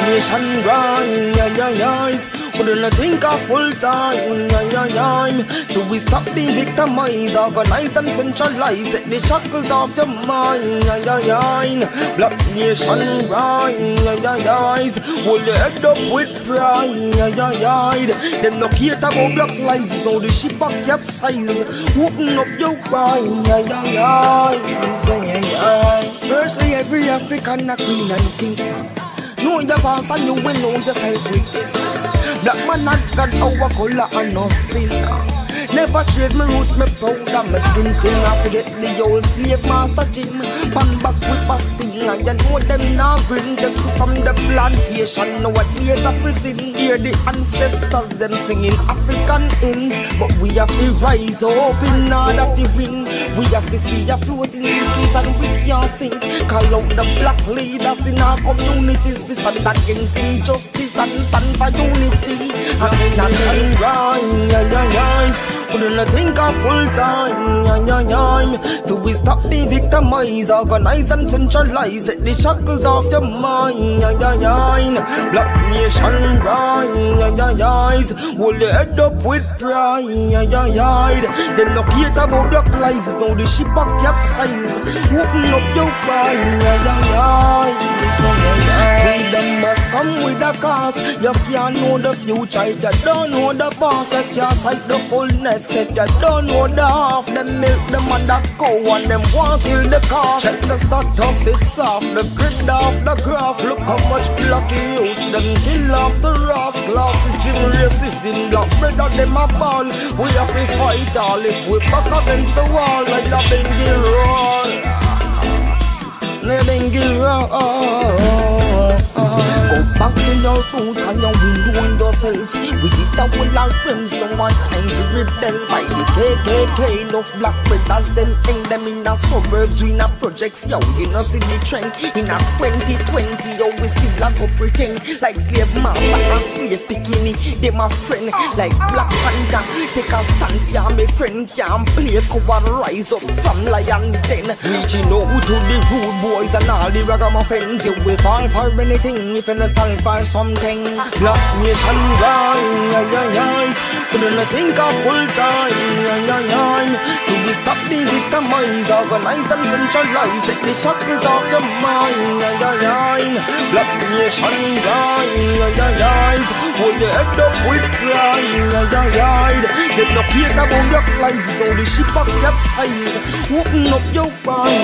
nation rise. Wouldn't think of full time. So we stop being victimized, organize and centralize. Take the shackles off your mind. Black nation rise. Hold your head up with pride. Them no care about black lives. Now the ship a capsize. Open up your eyes. Firstly, every African a queen and king. Know your past and you will know yourself with it. Black man not got our color and no sin. Never trade my roots, me proud of my skin. Sing I forget the old slave master Jim. Pan back with pasting. And you know them now bring them from the plantation. Nowadays a prison. Hear the ancestors them singing African hymns. But we have to rise up in order to win. We have to see a floating sinkings and we can't sing. Call out the black leaders in our communities. We stand against injustice and stand for unity. And in action rise. Wouldn't think of full time. Do we stop being victimized, organize and centralize. Take the shackles off your mind. Black nation rise. Hold your head up with pride. Them no care about black lives. Now the ship a capsize. Open up your eyes. Freedom must come with a cost. You can't know the future if you don't know the past. If you sight the fullness, if you don't know the half. Them milk the mother cow and them want kill the calf. Check the status, it's off the grid off the graph. Look how much plucky youths them kill off the ras. Classism, racism, black brother them a ball. We have to fight all if we back against the wall. Like a Bengi roll. Bengi roll. Go back to your roots and your window and yourselves. We did that with our friends, no one time to rebel. By the KKK, enough black brothers, them hang them in the suburbs, we in a projects, yo, you know see the trend. In a 2020, yo, we still a go pretend. Like slave master and slave bikini, they my friend. Like Black Panther, take a stance, yeah, my friend. Can't play cover, rise up from lions den. Reaching out to the rude boys and all the ragamuffins. You will fall for anything if you stand for something. Black nation rise. Wouldn't think of full time. Do we stop being victimized, organize and centralize. Take the shackles off your mind. Black nation rise. Hold your head up with pride. Them no care about black lives. Now the ship a capsize. Open up your eyes.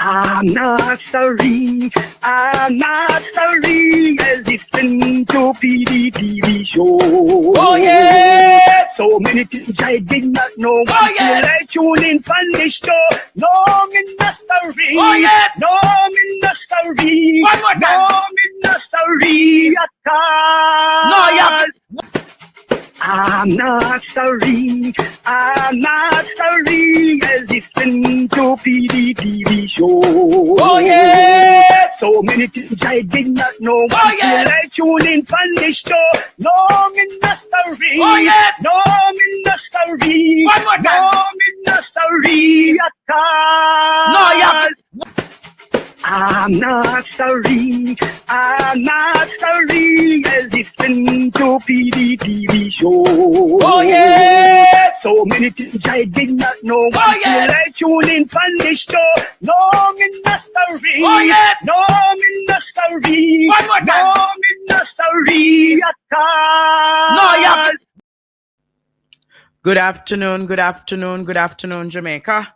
I'm not sorry, I'm not sorry. I listen to PDTV show. Oh yes! So many things I did not know Oh until yes! I tune in from the show. No, me not sorry. Oh yes! No, me not sorry. One more time. No, me not sorry at all. No, you have I'm not sorry, I'm not sorry. I listen to PDTV show. Oh yes! So many things I did not know Oh until yes! I tune in from the show. No, me not sorry. Oh yes! No, me not sorry. One more time. No, me not sorry at all. No, you have I'm not sorry, I'm not sorry. I listen to PDTV show. Oh yes! So many things I did not know until yes! I tune in from the show. No, me not sorry. Oh yes! No, me not sorry. One more time. No, me not sorry at all. No, you have Good afternoon, good afternoon, good afternoon, Jamaica.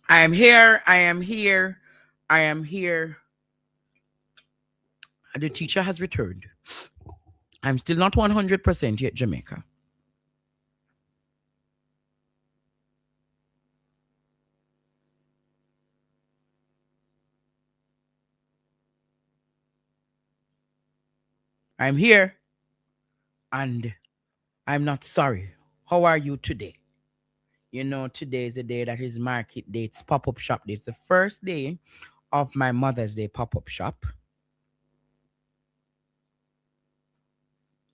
I am here, I am here, I am here. The teacher has returned. I'm still not 100% yet, Jamaica. I'm here, and I'm not sorry. How are you today? You know, today is a day that is market day. It's pop-up shop day. It's the first day of my Mother's Day pop-up shop.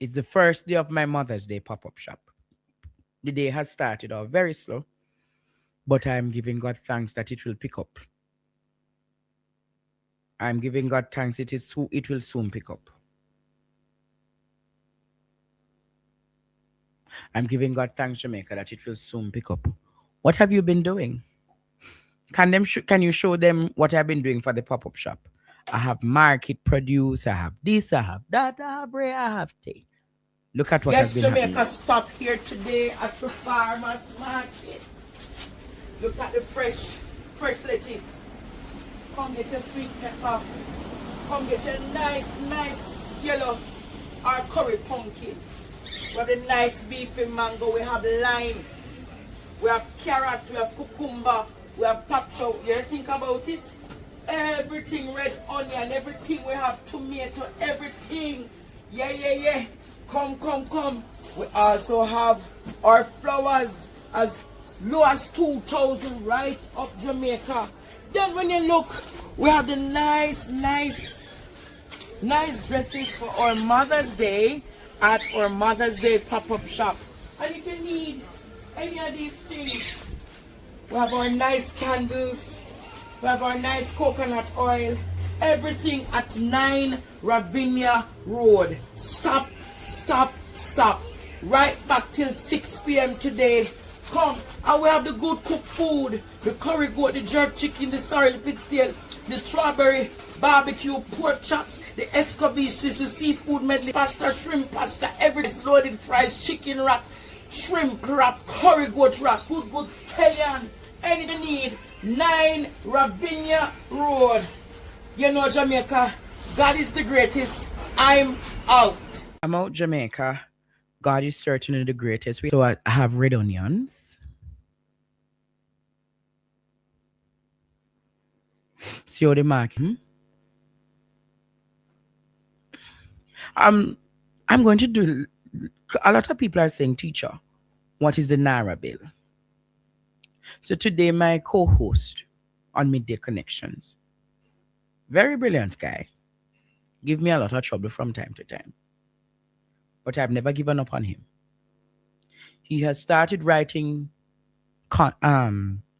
It's the first day of my Mother's Day pop-up shop. The day has started off very slow, but I'm giving God thanks that it will pick up. I'm giving God thanks it will soon pick up. I'm giving God thanks, Jamaica, that it will soon pick up. What have you been doing? Can you show them what I've been doing for the pop-up shop? I have market produce, I have this, I have that, I have bread, I have tea. Look at what has been happening. Yes, Jamaica, stop here today at the farmer's market. Look at the fresh lettuce. Come get your sweet pepper. Come get your nice yellow or curry pumpkin. We have the nice beefy mango. We have lime. We have carrot. We have cucumber. We have paprika. You think about it? Everything, red onion, everything. We have tomato, everything. Yeah. Come. We also have our flowers as low as 2,000 right up Jamaica. Then when you look, we have the nice dresses for our Mother's Day at our Mother's Day pop-up shop. And if you need any of these things, we have our nice candles, we have our nice coconut oil, everything at 9 Ravinia Road. Stop. Right back till 6 p.m. today. Come, and we have the good cooked food, the curry goat, the jerk chicken, the sorrel pig's tail, the strawberry barbecue, pork chops, the escabeche, the seafood medley, pasta, shrimp pasta, everything loaded fries, chicken wrap, shrimp wrap, curry goat wrap, food good scallion, anything you need. 9 Ravinia Road. You know, Jamaica, God is the greatest. I'm out. I'm out, Jamaica. God is certainly the greatest. So I have red onions. See how they mark. I'm going to do. A lot of people are saying, teacher, what is the Naira bill? So today, my co-host on Midday Connections, very brilliant guy, give me a lot of trouble from time to time, but I've never given up on him. He has started writing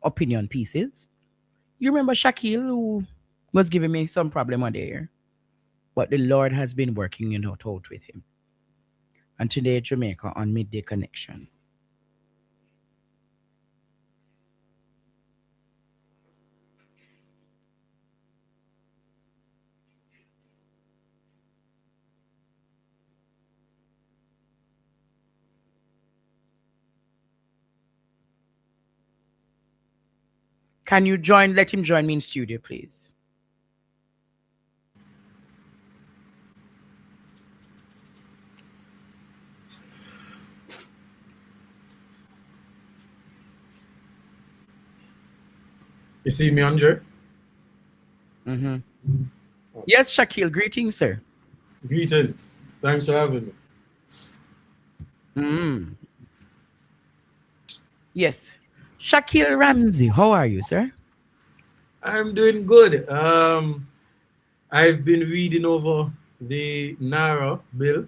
opinion pieces. You remember Shaquille, who was giving me some problem one day here? But the Lord has been working it out with him. And today, Jamaica on Midday Connection. Can you join? Let him join me in studio, please. You see me, Andre? Mm-hmm. Yes, Shaquille. Greetings, sir. Greetings. Thanks for having me. Mm. Yes. Shaquille Ramsey, how are you, sir? I'm doing good. I've been reading over the NARA bill.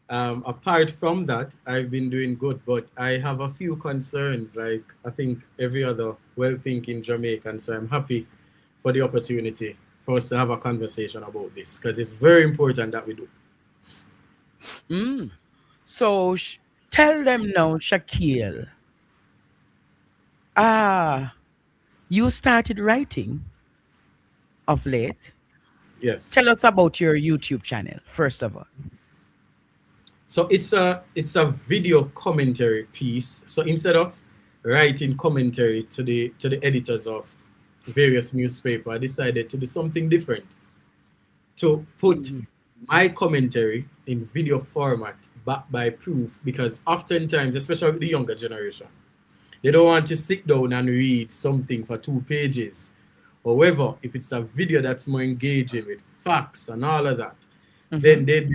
Apart from that, I've been doing good, but I have a few concerns, like I think every other well-thinking Jamaican. So I'm happy for the opportunity for us to have a conversation about this because it's very important that we do. Mm. So tell them now, Shaquille. Ah, you started writing of late. Yes. Tell us about your YouTube channel, first of all. So it's a video commentary piece. So instead of writing commentary to the editors of various newspaper, I decided to do something different. To put Mhm. my commentary in video format backed by proof because oftentimes, especially with the younger generation, they don't want to sit down and read something for 2 pages. However, if it's a video that's more engaging with facts and all of that, then Mhm. it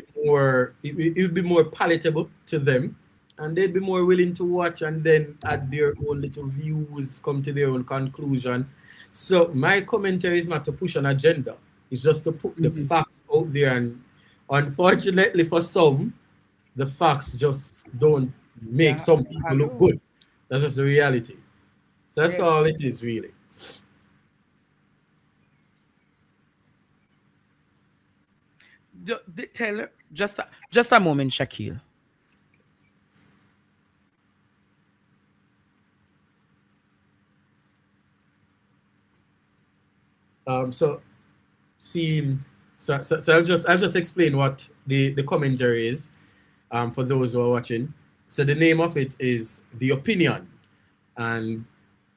would be more palatable to them and they'd be more willing to watch and then add their own little views, come to their own conclusion. So my commentary is not to push an agenda, it's just to put the Mhm. facts out there. And unfortunately for some, the facts just don't make Yeah. some people look Hello. good. That's just the reality. So that's Yes. all it is, really. Tell her just a moment, Shaquille. So seeing, so I'll just explain what the commentary is, for those who are watching. So the name of it is The Opinion, and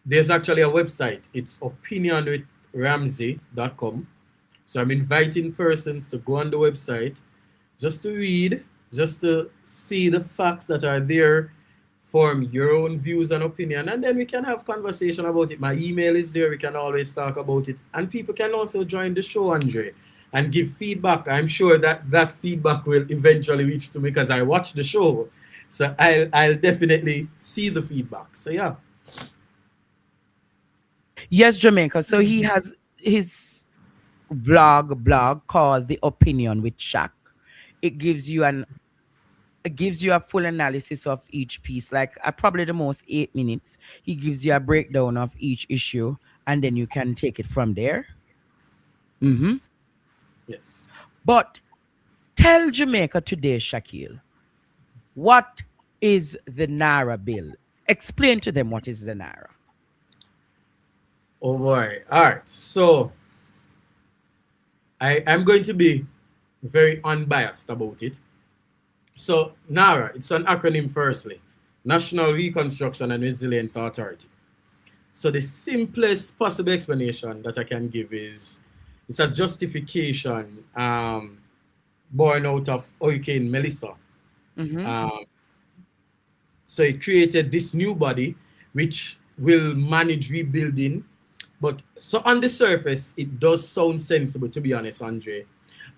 there's actually a website. It's opinionwithramsey.com. So I'm inviting persons to go on the website just to read, just to see the facts that are there, form your own views and opinion, and then we can have conversation about it. My email is there. We can always talk about it, and people can also join the show, Andre, and give feedback. I'm sure that that feedback will eventually reach to me because I watch the show, so I'll definitely see the feedback. So yeah. Yes, Jamaica. So he has his blog called The Opinion with Shaq. It gives you an it gives you a full analysis of each piece, like probably the most 8 minutes. He gives you a breakdown of each issue, and then you can take it from there. Hmm. Yes. But tell Jamaica today, Shaquille, what is the Naira bill? Explain to them what is the Naira. Oh boy. All right. So I'm going to be very unbiased about it. So NARA, it's an acronym firstly, National Reconstruction and Resilience Authority. So the simplest possible explanation that I can give is it's a justification, born out of Hurricane Melissa. Mm-hmm. Um, so it created this new body which will manage rebuilding. But so on the surface, it does sound sensible, to be honest, Andre.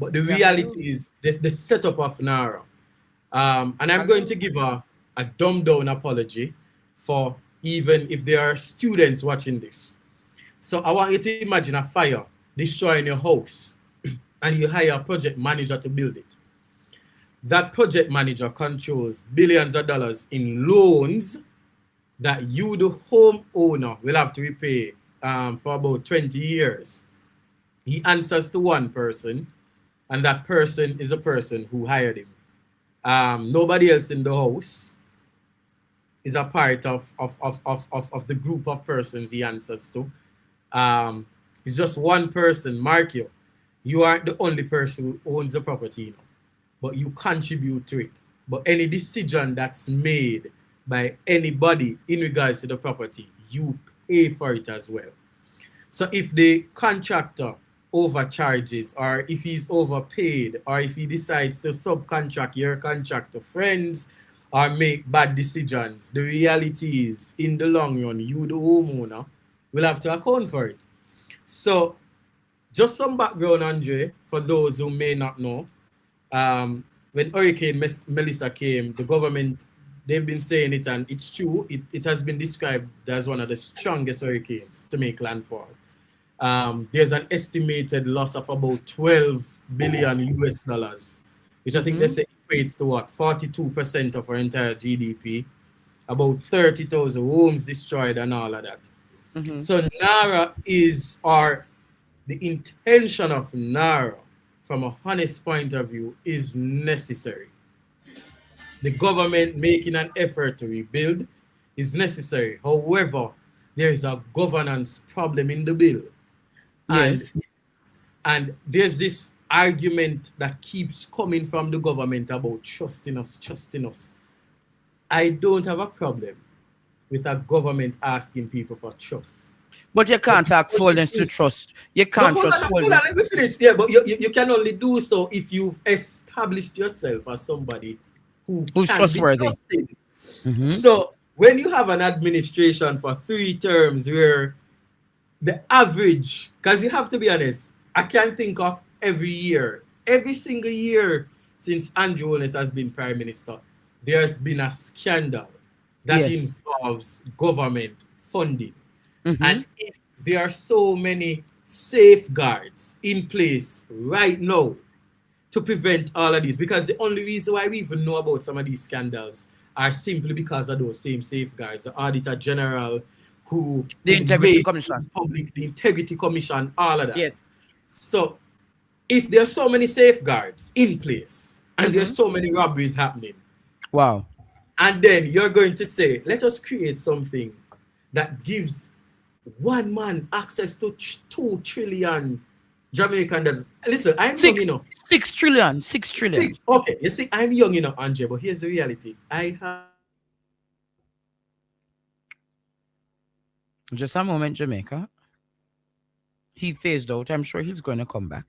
But the Yeah, hello. reality is the setup of NARA. And I'm going Hello. to give a dumbed down apology for even if there are students watching this. So I want you to imagine a fire destroying your house and you hire a project manager to build it. That project manager controls billions of dollars in loans that you, the homeowner, will have to repay, for about 20 years. He answers to one person, and that person is a person who hired him. Nobody else in the house is a part of the group of persons he answers to. Um, it's just one person, mark you. You aren't the only person who owns the property, but you contribute to it. But any decision that's made by anybody in regards to the property, you pay for it as well. So if the contractor overcharges, or if he's overpaid, or if he decides to subcontract your contractor friends or make bad decisions, the reality is, in the long run, you, the homeowner, will have to account for it. So just some background, Andre, for those who may not know. When Hurricane Melissa came, the government, they've been saying it, and it's true, it has been described as one of the strongest hurricanes to make landfall. There's an estimated loss of about 12 billion US dollars, which I think they say equates to what, 42% of our entire GDP, about 30,000 homes destroyed and all of that. So NARA is, or the intention of NARA, from a honest point of view, is necessary. The government making an effort to rebuild is necessary. However, there is a governance problem in the bill. Yes. And there's this argument that keeps coming from the government about trusting us, trusting us. I don't have a problem with a government asking people for trust. But you can't ask holdings to trust. You can't trust holdings. Let me finish. Yeah, but you can only do so if you've established yourself as somebody who's trustworthy. So when you have an administration for 3 terms where the average, because you have to be honest, I can't think of every single year since Andrew Holness has been Prime Minister, there's been a scandal that involves government funding. And if there are so many safeguards in place right now to prevent all of these, because the only reason why we even know about some of these scandals are simply because of those same safeguards. The Auditor General, the Integrity Commission, the Integrity Commission, all of that. Yes. So if there are so many safeguards in place and there's so many robberies happening, wow, and then you're going to say, let us create something that gives one man access to 2 trillion Jamaican dollars. Listen, I'm young enough. 6 trillion. 6 trillion. Okay, you see, I'm young enough, Andre, but here's the reality. I have. Just a moment, Jamaica. He phased out. I'm sure he's going to come back.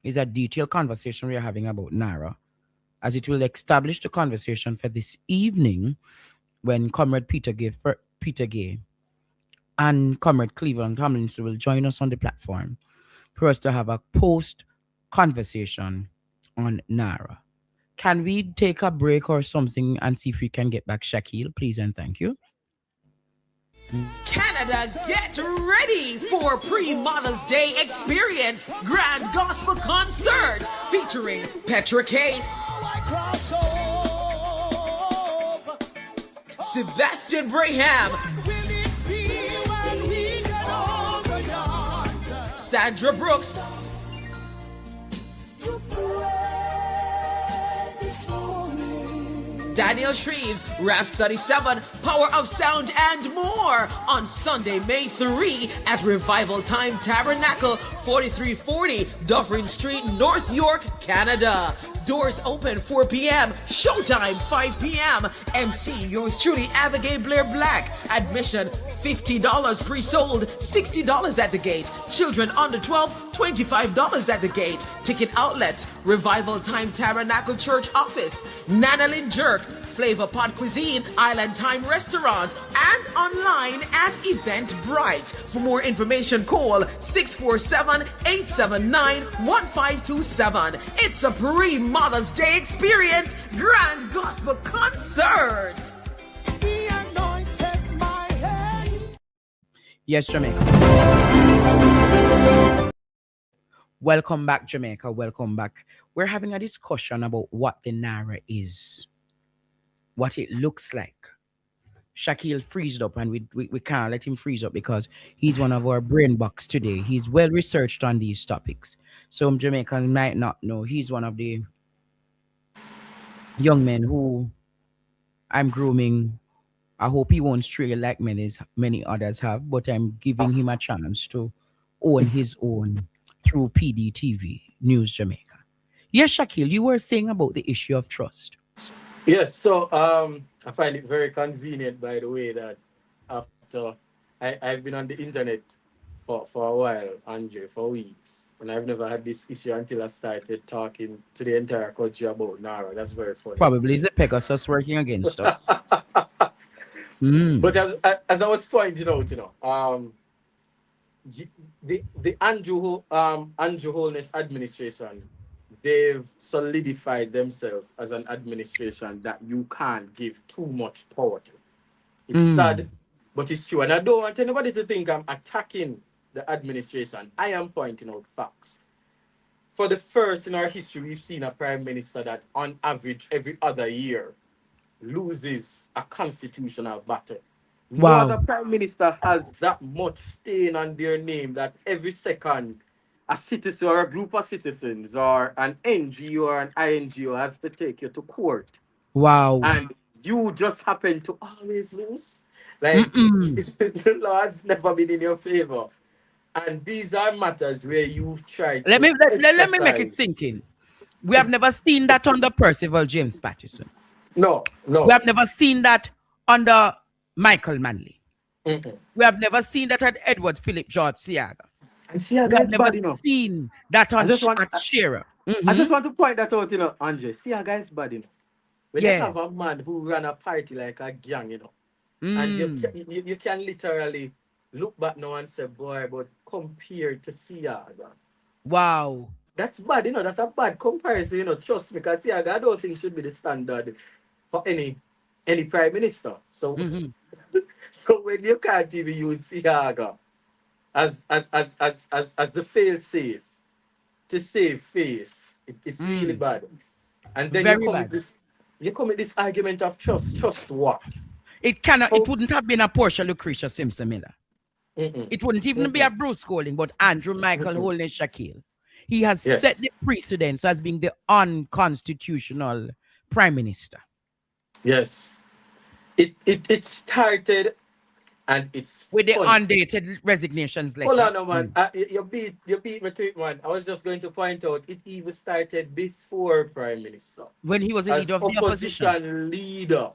It's a detailed conversation we are having about NARA, as it will establish the conversation for this evening when Comrade Peter Gay and Comrade Cleveland Tomlinson will join us on the platform for us to have a post-conversation on NARA. Can we take a break or something and see if we can get back Shaquille, please and thank you. Canada, get ready for pre-Mother's Day experience Grand Gospel Concert featuring Petra K, Sebastian Braham, Sandra Brooks, Daniel Shreves, Rhapsody 7, Power of Sound, and more on Sunday, May 3 at Revival Time Tabernacle, 4340 Dufferin Street, North York, Canada. Doors open 4 p.m. Showtime 5 p.m. MC yours truly, Abigail Blair Black. Admission $50 pre-sold, $60 at the gate. Children under 12, $25 at the gate. Ticket outlets: Revival Time Tabernacle Church Office, Nana Lynn Jerk, Flavor Pot Cuisine, Island Time Restaurant, and online at Eventbrite. For more information, call 647-879-1527. It's a pre-Mother's Day experience Grand Gospel Concert. Yes, Jamaica. Welcome back, Jamaica. Welcome back. We're having a discussion about what the NARA is, what it looks like. Shaquille freezed up, and we can't let him freeze up because he's one of our brain bucks today. He's well researched on these topics. Some Jamaicans might not know he's one of the young men who I'm grooming. I hope he won't stray like many others have, but I'm giving him a chance to own his own through PDTV News Jamaica. Yes, Shaquille, you were saying about the issue of trust. Yes, so I find it very convenient, by the way, that after I've been on the internet for a while, Andre, for weeks. And I've never had this issue until I started talking to the entire country about Nara. That's very funny. Probably is the Pegasus working against us. But as I was pointing out, the Andrew Holness administration, they've solidified themselves as an administration that you can't give too much power to. It's sad, but it's true. And I don't want anybody to think I'm attacking the administration. I am pointing out facts. For the first in our history, we've seen a prime minister that, on average, every other year loses a constitutional battle. No other Wow. prime minister has that much stain on their name that every second a citizen or a group of citizens or an NGO or an INGO has to take you to court, Wow. and you just happen to always lose. Like Mm-mm. the law has never been in your favor. And these are matters where you've tried Let to me let me make it exercise. sink in. We have never seen that under Percival James Patterson. No, We no. have never seen that under Michael Manley. Mm-mm. We have never seen that at Edward Philip George Siaga. And see, how We have guys never bad, seen that I on just want, at Shearer. I just want to point that out, Andre. See, how guys bad, When you Yes. have a man who ran a party like a gang, and Mm. you can literally look back now and say, boy, but compared to Siaga, Wow. that's bad, that's a bad comparison, trust me, because Siaga, I don't think should be the standard for any prime minister. So, Mm-hmm. so when you can't even use Siaga as the fail safe to save face, it's really bad. And then Very bad. you come with this argument of trust. Trust what? It cannot. It How- wouldn't have been a Portia Lucretia Simpson Miller. Mm-mm, It wouldn't even be a mm-mm, Bruce Golding, but Andrew Michael mm-mm. Holden Shaquille. He has set Yes, the precedence as being the unconstitutional prime minister. yes. It started, and it's With the funny. undated resignations Hold letter. on, no, man. You beat me to it, man. I was just going to point out it even started before prime minister, When he was a as leader of the opposition. opposition leader.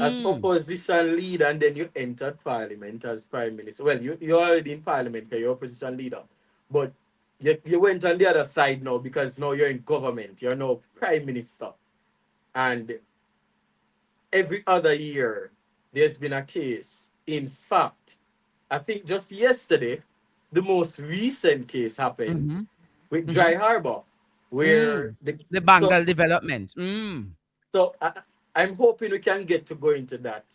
As opposition leader, and then you entered parliament as prime minister. Well, you're already in parliament because you're opposition leader. But you went on the other side now because now you're in government. You're now prime minister. And every other year, there's been a case. In fact, I think just yesterday, the most recent case happened Mhm. with Dry Harbor, where The Bengal development. so I'm hoping we can get to go into that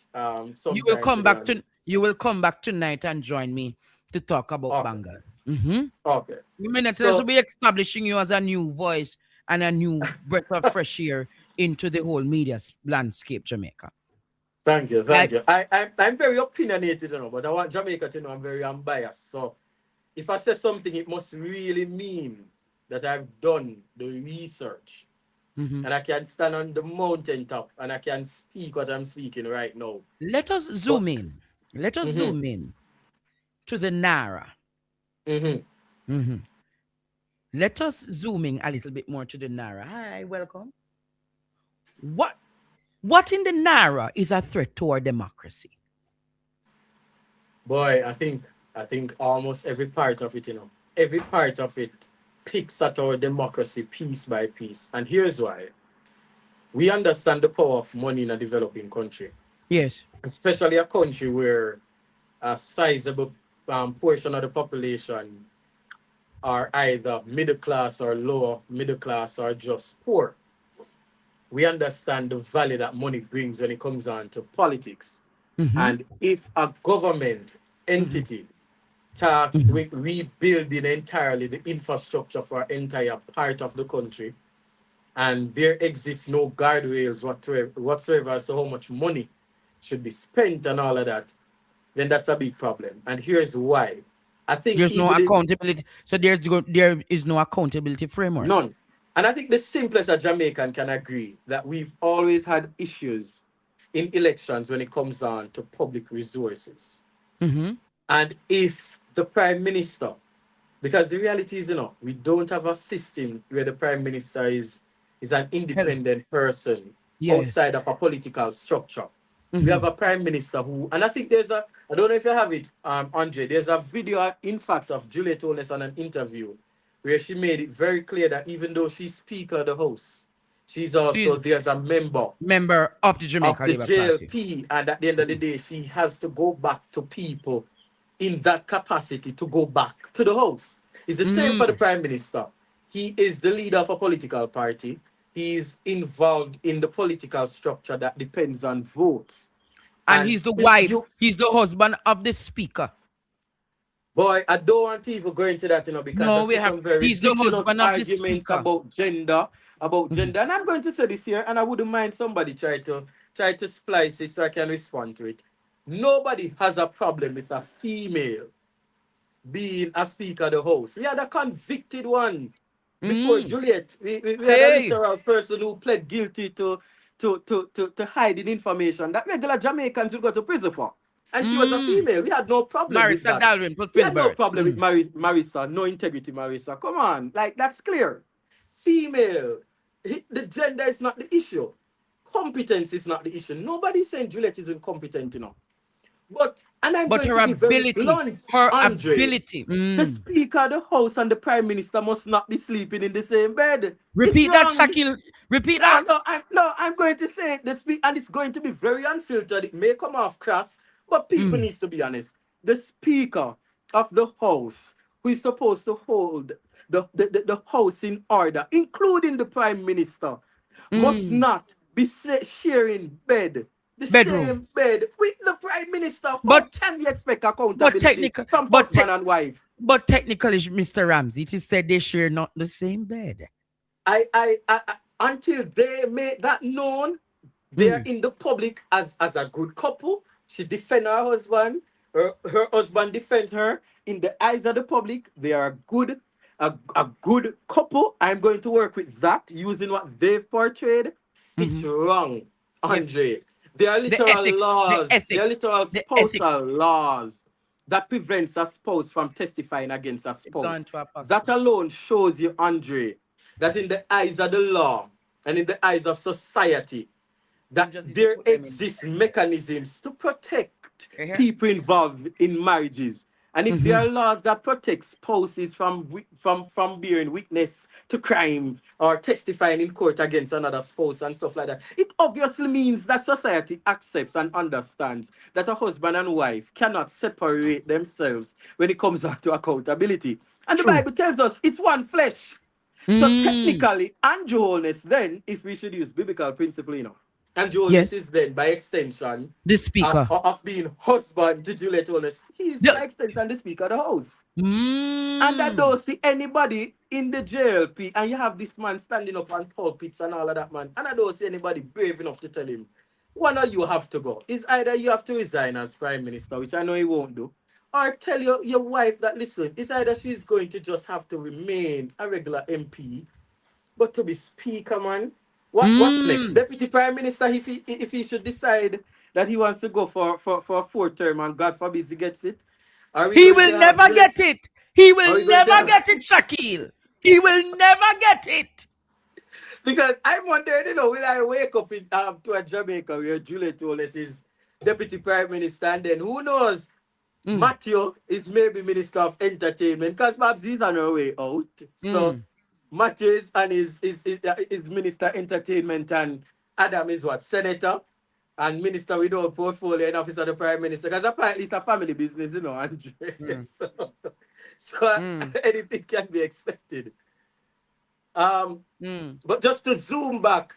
You will sometime come today. back to you will come back tonight and join me to talk about Okay. Bengal. Mm-hmm. Okay. Minutes So will be establishing you as a new voice and a new breath of fresh air into the whole media landscape, Jamaica. thank you, Like, thank you. I'm very opinionated, but I want Jamaica to know I'm very unbiased. So if I say something, it must really mean that I've done the research mhm. and I can stand on the mountaintop and I can speak what I'm speaking right now. Let us But zoom in. Let us mm-hmm, zoom in to the Nara. mm-hmm. Mhm. Let us zoom in a little bit more to the Nara. Hi, welcome. What in the Nara is a threat to our democracy? Boy, I think almost every part of it, every part of it picks at our democracy piece by piece. And here's why. We understand the power of money in a developing country, Yes. especially a country where a sizable portion of the population are either middle class or lower middle class or just poor. We understand the value that money brings when it comes on to politics. Mm-hmm. And if a government Mm-hmm. entity tasked Mm-hmm. with rebuilding entirely the infrastructure for an entire part of the country, and there exists no guardrails whatsoever as to how much money should be spent and all of that, then that's a big problem. And here's why. I think There's no even the, accountability. So there is no accountability framework. none. And I think the simplest a Jamaican can agree that we've always had issues in elections when it comes on to public resources. Mm-hmm. And if the prime minister, because the reality is, we don't have a system where the prime minister is an Hell, independent person yes. outside of a political structure. We Mm-hmm. have a prime minister who, and I think there's I don't know if you have it, Andre. There's a video, in fact, of Juliet Holness on an interview where she made it very clear that even though she's Speaker of the House, she's also She's there's a member member of the of Jamaica the Labour Party. JLP, and at the end of the day, she has to go back to people in that capacity to go back to the House. It's the same for the Prime Minister. He is the leader of a political party. He is involved in the political structure that depends on votes. And he's the wife, he's the husband of the Speaker. Boy, I don't want to even go into that, because no, there's some very he's the husband of the arguments Speaker about gender, and I'm going to say this here, and I wouldn't mind somebody try to splice it so I can respond to it. Nobody has a problem with a female being a Speaker of the House. We had a convicted one before Juliet. We had a literal person who pled guilty to hiding information that regular Jamaicans will go to prison for. And she was a female. We had no problem with that. We had no problem with Marissa. No integrity, Marissa. Come on. Like, that's clear. Female. The gender is not the issue. Competence is not the issue. Nobody's saying Juliet is incompetent, But her ability, the Speaker of the House and the Prime Minister must not be sleeping in the same bed. Repeat that, Shakil. Repeat that. I'm going to say this, and it's going to be very unfiltered. It may come off crass, but people need to be honest. The Speaker of the House, who is supposed to hold the House in order, including the Prime Minister, must not be sharing bedroom. Same bed with the Prime Minister. But can you expect accountability from husband and wife? But technically, Mr. Ramsey, it is said they share not the same bed. I until they make that known, they are in the public as a good couple. She defends her husband. Her husband defends her. In the eyes of the public, they are a good couple. I'm going to work with that using what they've portrayed. It's wrong, Andre. Yes. There are literal laws. There are literal spousal laws that prevents a spouse from testifying against a spouse. That alone shows you, Andre, that in the eyes of the law and in the eyes of society, that there exist mechanisms to protect people involved in marriages. And if there are laws that protect spouses from bearing witness to crime or testifying in court against another spouse and stuff like that, it obviously means that society accepts and understands that a husband and wife cannot separate themselves when it comes down to accountability. And the Bible tells us it's one flesh. So technically, Andrew Holness, then, if we should use biblical principle, and Holness is then, by extension, the Speaker of being husband to Juliet Holness. He's by extension the Speaker of the House. And I don't see anybody in the JLP, and you have this man standing up on pulpits and all of that, man. And I don't see anybody brave enough to tell him, one of you have to go. It's either you have to resign as Prime Minister, which I know he won't do, or tell your wife that, listen, it's either she's going to just have to remain a regular MP, but to be Speaker, man. What's next? Deputy Prime Minister, if he should decide that he wants to go for a fourth term, and God forbid he gets it. He will never get it. He will never get it, Shakil. He will never get it. Because I'm wondering, will I wake up to a Jamaica where Juliet Holness is Deputy Prime Minister, and then who knows? Matthew is maybe Minister of Entertainment, because perhaps he's on her way out. So Matthew is Minister Entertainment, and Adam is what? Senator and Minister without portfolio and Office of the Prime Minister. Because apparently it's a family business, Andre. So anything can be expected. But just to zoom back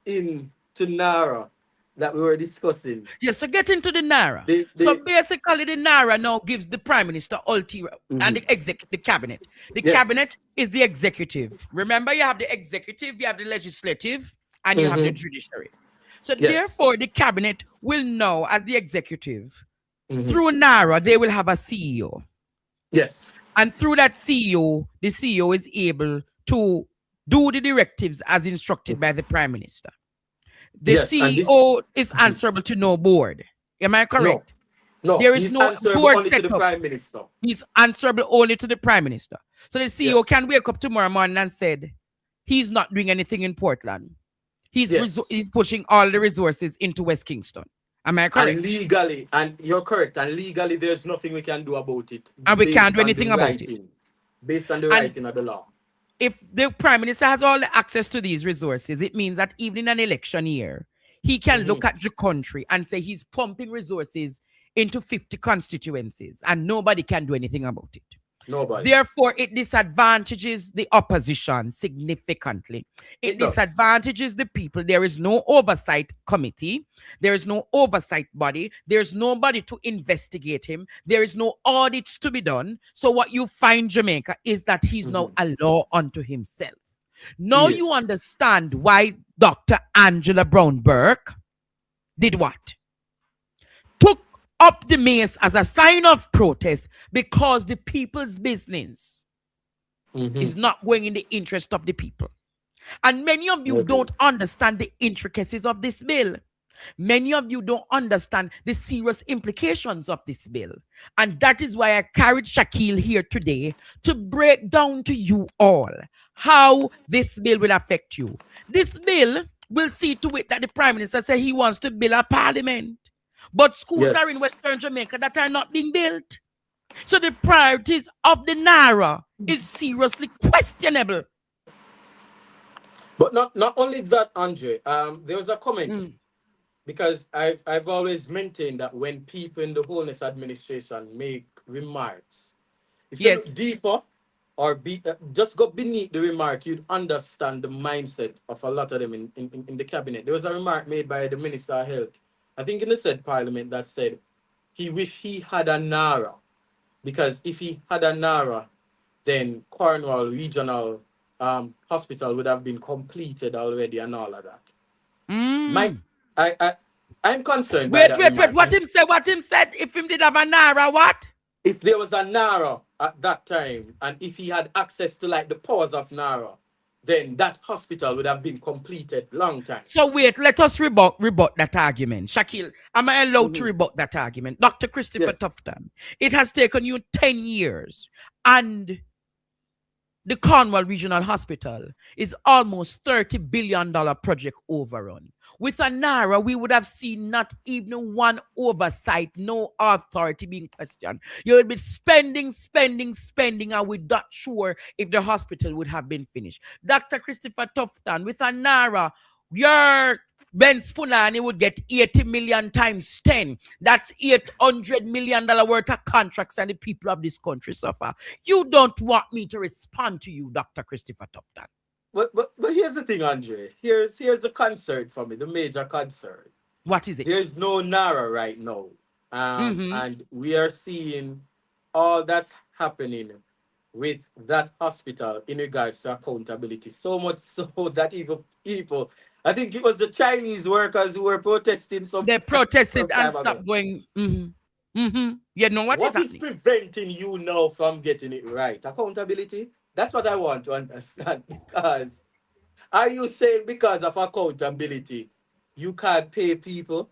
into Nara that we were discussing. Yes, so get into the Naira. So basically the Naira now gives the Prime Minister ulterior and the cabinet. The cabinet is the executive. Remember, you have the executive, you have the legislative, and you have the judiciary. So therefore, the cabinet will now, as the executive, through Naira, they will have a CEO. Yes. And through that CEO, the CEO is able to do the directives as instructed by the Prime Minister. The CEO is answerable to no board. Am I correct? No, there is no board set to the Prime Minister. He's answerable only to the Prime Minister. So the CEO can wake up tomorrow morning and said he's not doing anything in Portland. He's pushing all the resources into West Kingston. Am I correct? And legally, and you're correct, and legally there's nothing we can do about it And we can't based do on anything the about it. writing. Based on the And writing of the law. if the Prime Minister has all the access to these resources, it means that even in an election year, he can look at the country and say he's pumping resources into 50 constituencies and nobody can do anything about it. Nobody. Therefore, it disadvantages the opposition significantly. It disadvantages the people. There is no oversight committee. There is no oversight body. There's nobody to investigate him. There is no audits to be done. So what you find, Jamaica, is that he's now a law unto himself. Now you understand why Dr. Angela Brown Burke did what? Took up the mace as a sign of protest because the people's business is not going in the interest of the people. And many of you don't understand the intricacies of this bill. Many of you don't understand the serious implications of this bill. And that is why I carried Shaquille here today to break down to you all how this bill will affect you. This bill will see to it that the Prime Minister said he wants to build a parliament. But schools are in Western Jamaica that are not being built. So the priorities of the Naira is seriously questionable. But not only that, Andre. There was a comment because I've always maintained that when people in the Wholeness Administration make remarks, if you look deeper or just go beneath the remark, you'd understand the mindset of a lot of them in the cabinet. There was a remark made by the Minister of Health, I think in the said parliament, that said he wished he had a Naira, because if he had a Naira, then Cornwall Regional Hospital would have been completed already and all of that. I'm concerned by that. Wait, what him said, if him did have a Naira, what? If there was a Naira at that time, and if he had access to like the powers of Naira, then that hospital would have been completed long time. So wait, let us rebut that argument. Shaquille, am I allowed to rebut that argument? Dr. Christopher Tufton, it has taken you 10 years, and the Cornwall Regional Hospital is almost $30 billion project overrun. With a Naira, we would have seen not even one oversight, no authority being questioned. You would be spending, and we're not sure if the hospital would have been finished. Dr. Christopher Tufton, with a Naira, your Ben Spunani would get 80 million times 10. That's $800 million worth of contracts, and the people of this country suffer. You don't want me to respond to you, Dr. Christopher Tufton. But here's the thing, Andre. Here's the concern for me, the major concern. What is it? There's no Naira right now. And we are seeing all that's happening with that hospital in regards to accountability. So much so that even people, I think it was the Chinese workers who were protesting. They protested and stopped going. You know what is happening? Preventing you now from getting it right? Accountability? That's what I want to understand. Because are you saying because of accountability you can't pay people?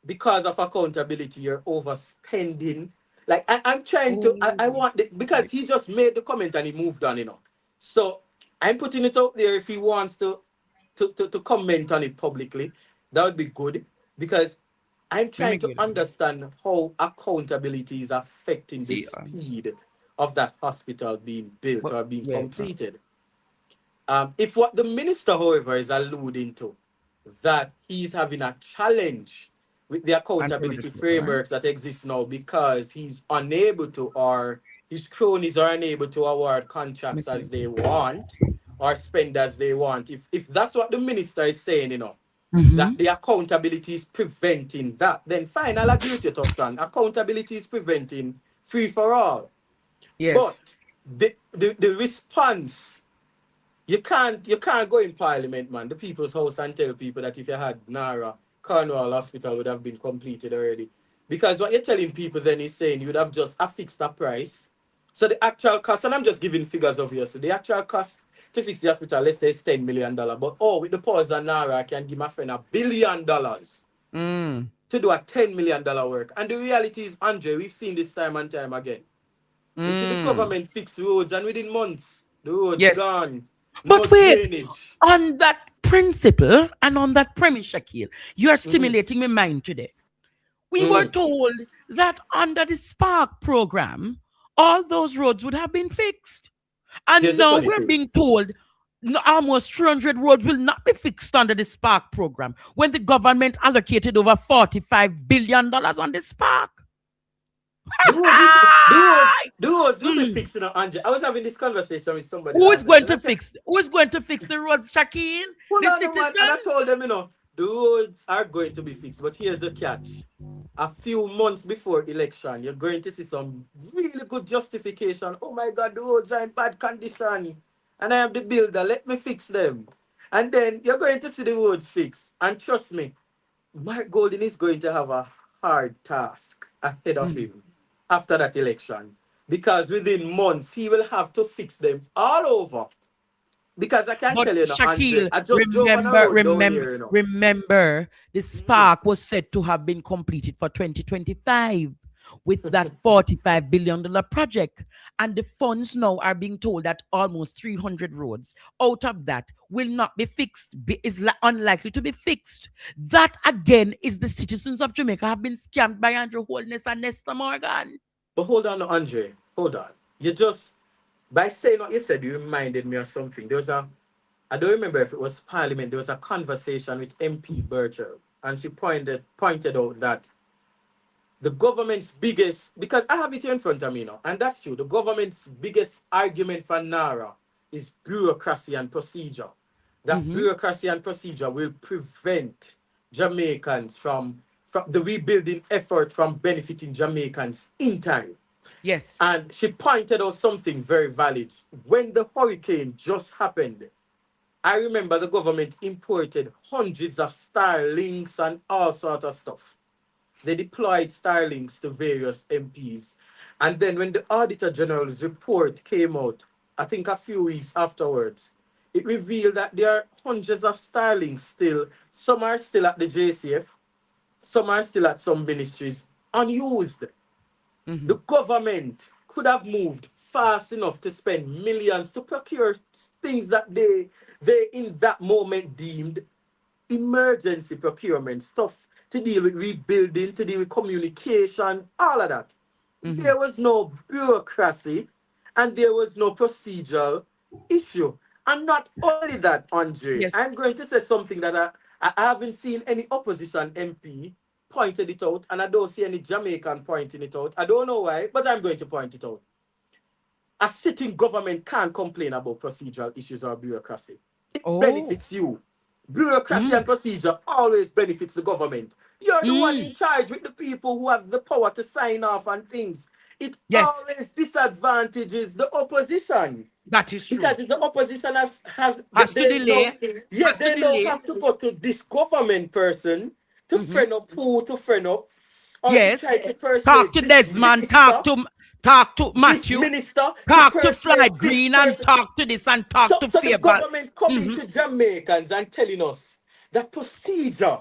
Because of accountability you're overspending? Like I'm trying to. I want because he just made the comment and he moved on. So I'm putting it out there. If he wants to comment on it publicly, that would be good, because I'm trying to understand how accountability is affecting the speed of that hospital being built or being completed. If what the minister, however, is alluding to, that he's having a challenge with the accountability frameworks that exist now because he's unable to, or his cronies are unable to award contracts as they want or spend as they want. If that's what the minister is saying, that the accountability is preventing that, then fine, I'll agree with you, Tufton. Accountability is preventing free for all. Yes. But the response, you can't go in parliament, man, the people's house, and tell people that if you had Naira, Cornwall Hospital would have been completed already. Because what you're telling people then is saying you would have just affixed a price. So the actual cost, and I'm just giving figures of yours, so the actual cost to fix the hospital, let's say it's $10 million. But with the powers of Naira, I can give my friend $1 billion to do a $10 million work. And the reality is, Andre, we've seen this time and time again. You see the government fix roads, and within months, the road's gone. But wait, on that principle and on that premise, Shaquille, you are stimulating my mind today. We were told that under the Spark program, all those roads would have been fixed. And Here's the now funny we're thing. being told almost 300 roads will not be fixed under the Spark program when the government allocated over $45 billion on the Spark. The roads will be fixing up, Andre. I was having this conversation with somebody Who is last night. going And I to said, fix? Who is going to fix the roads, Shakeen? hold The on, man. And I citizen? told them, the roads are going to be fixed. But here's the catch. A few months before election, you're going to see some really good justification. Oh my God, the roads are in bad condition. And I am the builder. Let me fix them. And then you're going to see the roads fixed. And trust me, Mark Golden is going to have a hard task ahead of him after that election. Because within months, he will have to fix them all over. Because I can But tell you now, Andre, Shaquille, I just drove on a road down here, remember, the Spark was said to have been completed for 2025 with that $45 billion project. And the funds now are being told that almost 300 roads out of that will not be fixed, is unlikely to be fixed. That again is the citizens of Jamaica have been scammed by Andrew Holness and Nestor Morgan. But hold on, Andre. Hold on. You just, by saying what you said, you reminded me of something. I don't remember if it was Parliament, there was a conversation with MP Birchall, and she pointed out that the government's biggest, because I have it here in front of me now, and that's true, the government's biggest argument for NARA is bureaucracy and procedure. That bureaucracy and procedure will prevent Jamaicans from the rebuilding effort from benefiting Jamaicans in time. Yes. And she pointed out something very valid. When the hurricane just happened, I remember the government imported hundreds of Starlinks and all sorts of stuff. They deployed Starlinks to various MPs. And then when the Auditor General's report came out, I think a few weeks afterwards, it revealed that there are hundreds of Starlinks still. Some are still at the JCF, some are still at some ministries, unused. The government could have moved fast enough to spend millions to procure things that they in that moment deemed emergency procurement stuff to deal with rebuilding, to deal with communication, all of that. There was no bureaucracy and there was no procedural issue. And not only that, Andre, Yes. I'm going to say something that I haven't seen any opposition MP pointed it out, and I don't see any Jamaican pointing it out. I don't know why, but I'm going to point it out. A sitting government can't complain about procedural issues or bureaucracy. It benefits you. Bureaucracy and procedure always benefits the government. You're the one in charge with the people who have the power to sign off on things. It always disadvantages the opposition. That is true. Because if the opposition has to delay. They don't have to go to this government person to friend up who to friend up. Or to try to persuade talk to Desmond, talk to Matthew, minister, talk to Fly Green, and talk to this and talk to so Faber. the government coming to Jamaicans and telling us that procedure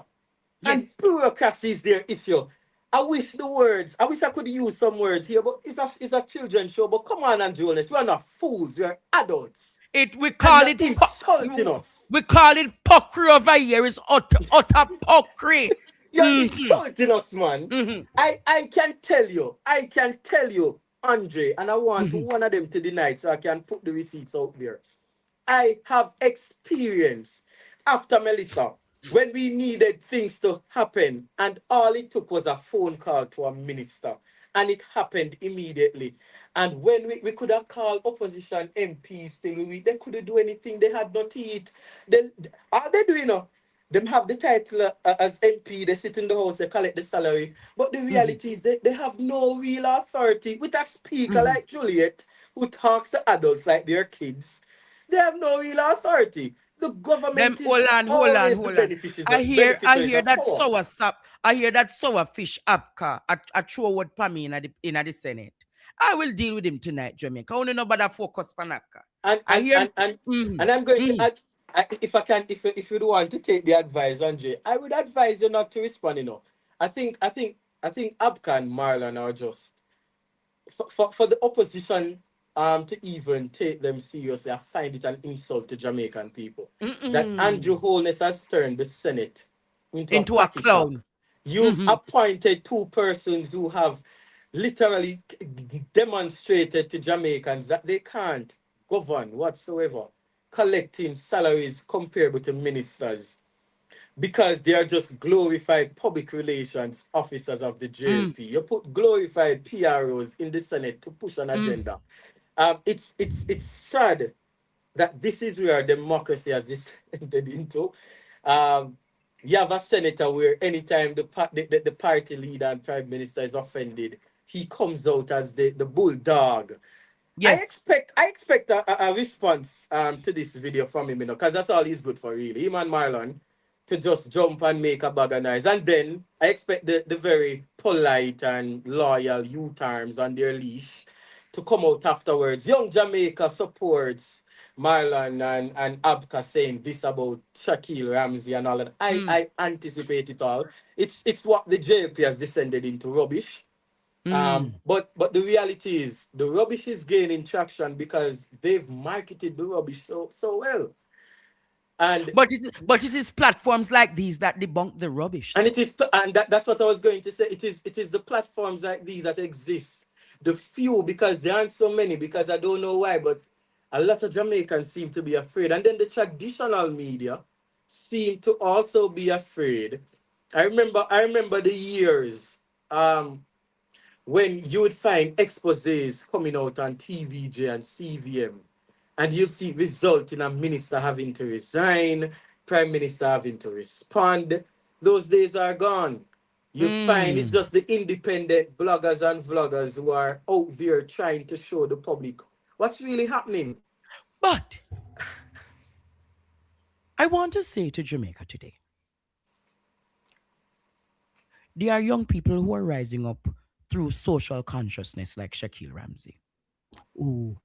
and bureaucracy is their issue. I wish I could use some words here, but it's a children's show. But come on, Andrew, we are not fools, we are adults. We call it insulting us. We call it pokry over here. It's utter pokry. You're insulting us, man. I can tell you, Andre, and I want one of them to deny it so I can put the receipts out there. I have experience after Melissa when we needed things to happen, and all it took was a phone call to a minister, and it happened immediately. And when we could have called opposition MPs till they couldn't do anything, they had no teeth. All they do, them have the title as MP, they sit in the house, they collect the salary. But the reality is they have no real authority. With a speaker like Juliet, who talks to adults like they're kids, they have no real authority. The government is always the beneficiaries. I hear that sour sap. I hear that sour fish apka. I throw word for me in the Senate. I will deal with him tonight, Jamaica. I only know about that focus panaka. And I'm going to add, if you don't want to take the advice, Andre, I would advise you not to respond. I think Abka and Marlon are just for the opposition to even take them seriously. I find it an insult to Jamaican people. That Andrew Mm-mm. Holness has turned the Senate into a Into a patty cake. clown. You've Mm-hmm. appointed two persons who have literally demonstrated to Jamaicans that they can't govern whatsoever, collecting salaries comparable to ministers because they are just glorified public relations officers of the Mm, JLP. You put glorified PROs in the Senate to push an mm, agenda. It's sad that this is where democracy has descended into. Um, you have a senator where anytime the party leader and prime minister is offended, he comes out as the bulldog. yes. I expect a response to this video from him, because that's all he's good for, really. Him and Marlon to just jump and make a bag of noise. And then I expect the very polite and loyal U-terms on their leash to come out afterwards. Young Jamaica supports Marlon and Abka saying this about Shaquille Ramsey and all that. Mm, I anticipate it all. It's what the JP has descended into, rubbish. mm. But the reality is the rubbish is gaining traction because they've marketed the rubbish so well. And But it is platforms like these that debunk the rubbish, and it though. is and that's what I was going to say. It is the platforms like these that exist. The few, because there aren't so many, because I don't know why, but a lot of Jamaicans seem to be afraid. And then the traditional media seem to also be afraid. I remember the years. When you would find exposés coming out on TVJ and CVM, and you see it result in a minister having to resign, prime minister having to respond, those days are gone. You find it's Mm. just the independent bloggers and vloggers who are out there trying to show the public what's really happening. But I want to say to Jamaica today, there are young people who are rising up through social consciousness like Shaquille Ramsey. Ooh,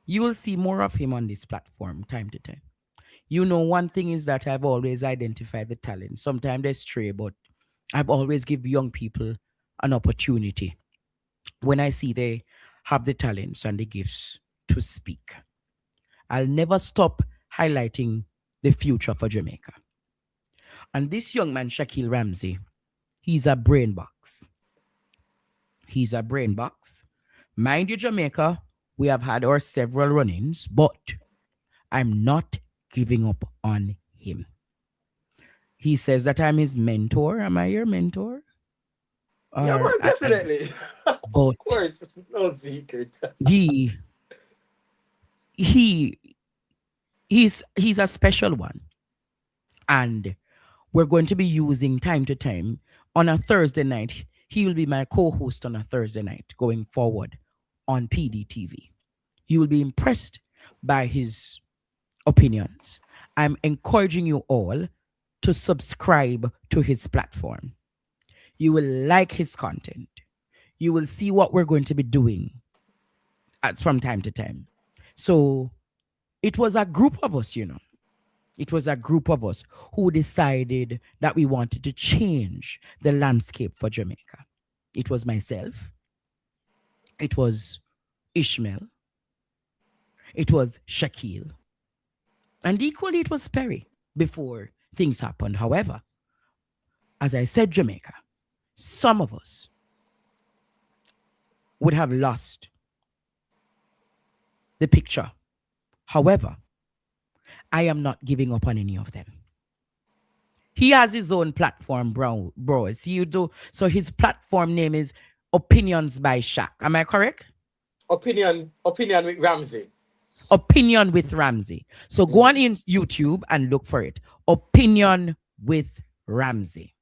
you will see more of him on this platform time to time. You know, one thing is that I've always identified the talent. Sometimes they stray, but I've always give young people an opportunity when I see they have the talents and the gifts to speak. I'll never stop highlighting the future for Jamaica. And this young man, Shaquille Ramsey, he's a brain box. He's a brain box. Mind you, Jamaica, we have had our several run ins, but I'm not giving up on him. He says that I'm his mentor. Am I your mentor? Yeah, Or man, definitely. Of but course, it's no secret. he he he's a special one, and we're going to be using time to time on a Thursday night. He will be my co-host on a Thursday night going forward on PDTV. You will be impressed by his opinions. I'm encouraging you all to subscribe to his platform. You will like his content. You will see what we're going to be doing from time to time. So it was a group of us, you know. It was a group of us who decided that we wanted to change the landscape for Jamaica. It was myself, it was Ishmael, it was Shaquille, and equally it was Perry before things happened. However, as I said, Jamaica, some of us would have lost the picture. However, I am not giving up on any of them. He has his own platform, bro. See you do. So his platform name is Opinions by Shaq. Am I correct? Opinion with Ramsey. Opinion with Ramsey. So go on in YouTube and look for it. Opinion with Ramsey.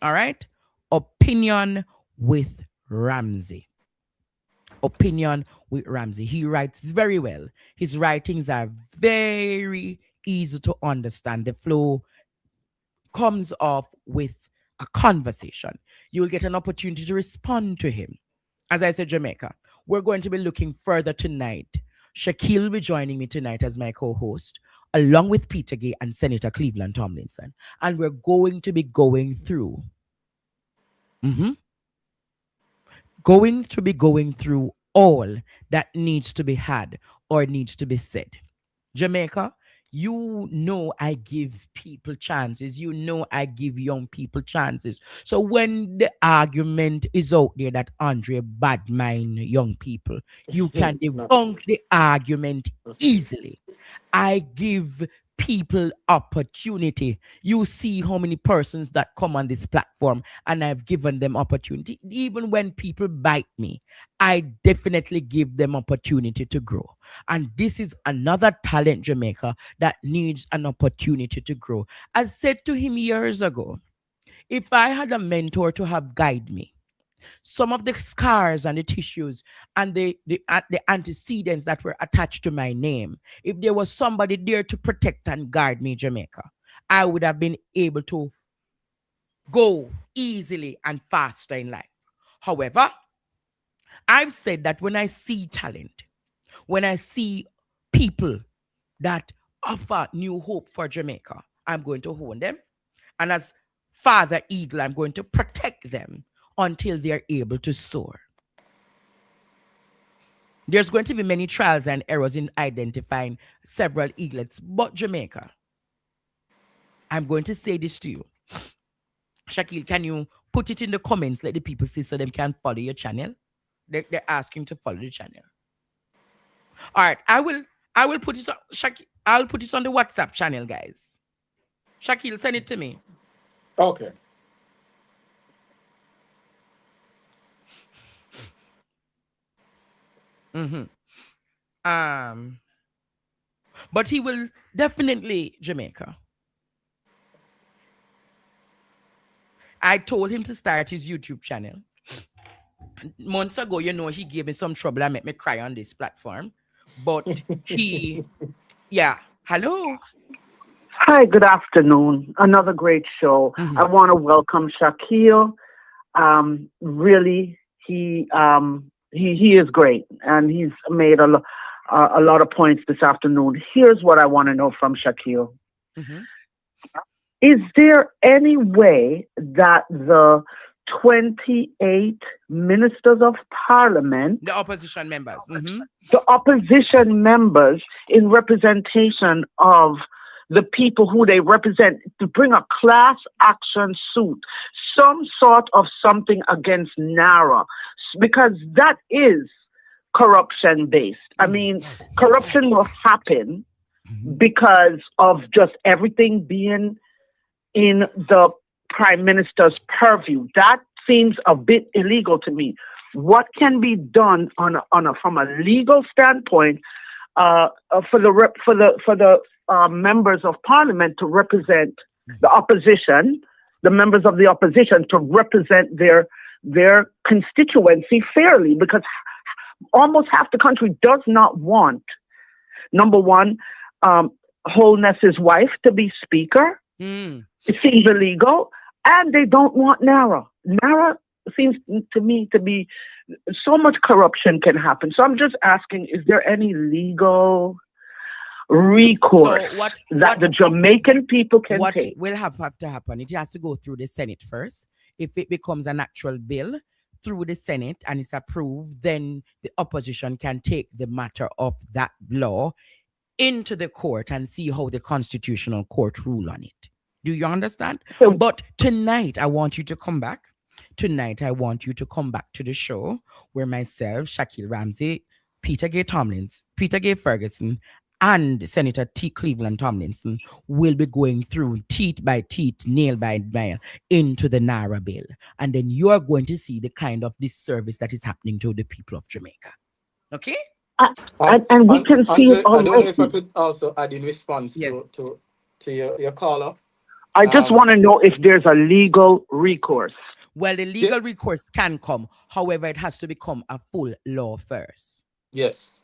All right? Opinion with Ramsey. Opinion with Ramsey. He writes very well. His writings are very easy to understand. The flow comes off with a conversation. You will get an opportunity to respond to him. As I said, Jamaica, we're going to be looking further tonight. Shaquille will be joining me tonight as my co-host, along with Peter Gay and Senator Cleveland Tomlinson. And we're going to be going through all that needs to be had or needs to be said. Jamaica, you know I give people chances. You know I give young people chances. So when the argument is out there that Andre bad mind young people, you can Not true. debunk the argument easily. I give people opportunity. You see how many persons that come on this platform, and I've given them opportunity. Even when people bite me, I definitely give them opportunity to grow. And this is another talent, Jamaica, that needs an opportunity to grow. I said to him years ago, if I had a mentor to have guide me, some of the scars and the tissues and the antecedents that were attached to my name, if there was somebody there to protect and guard me, Jamaica, I would have been able to go easily and faster in life. However, I've said that when I see talent, when I see people that offer new hope for Jamaica, I'm going to hold them. And as Father Eagle, I'm going to protect them until they're able to soar. There's going to be many trials and errors in identifying several eaglets, but Jamaica, I'm going to say this to you. Shaquille, can you put it in the comments? Let the people see so they can follow your channel. They're asking to follow the channel. All right, I will put it on Shaquille. I'll put it on the WhatsApp channel, guys. Shaquille, send it to me. Okay. But he will definitely Jamaica. I told him to start his YouTube channel. Months ago, you know, he gave me some trouble and made me cry on this platform. But yeah. Hello. Hi, good afternoon. Another great show. I want to welcome Shaquille. Really, he is great, and he's made a lot of points this afternoon. Here's what I want to know from Shaquille. Is there any way that the 28 ministers of parliament, the opposition members, the opposition members in representation of the people who they represent, to bring a class action suit, some sort of something against NARA, because that is corruption based. I mean, corruption will happen because of just everything being in the prime minister's purview. That seems a bit illegal to me. What can be done from a legal standpoint for the members of parliament to represent the opposition, the members of the opposition to represent their constituency fairly? Because almost half the country does not want, number one, Holness's wife to be speaker. It seems illegal. And they don't want NARA. NARA seems to me to be so much corruption can happen. So I'm just asking, is there any legal recourse that the Jamaican people can take? What will have to happen? It has to go through the Senate first. If it becomes an actual bill through the Senate and it's approved, then the opposition can take the matter of that law into the court and see how the Constitutional Court rule on it. Do you understand? But tonight, I want you to come back. Tonight, I want you to come back to the show where myself, Shaquille Ramsey, Peter Gay Ferguson, and Senator T. Cleveland Tomlinson will be going through teeth by teeth, nail by nail into the NARA bill. And then you are going to see the kind of disservice that is happening to the people of Jamaica. Okay? And we can see it already. I don't know if I could also add in response to your caller. I just want to know if there's a legal recourse. Well, the legal recourse can come. However, it has to become a full law first. Yes.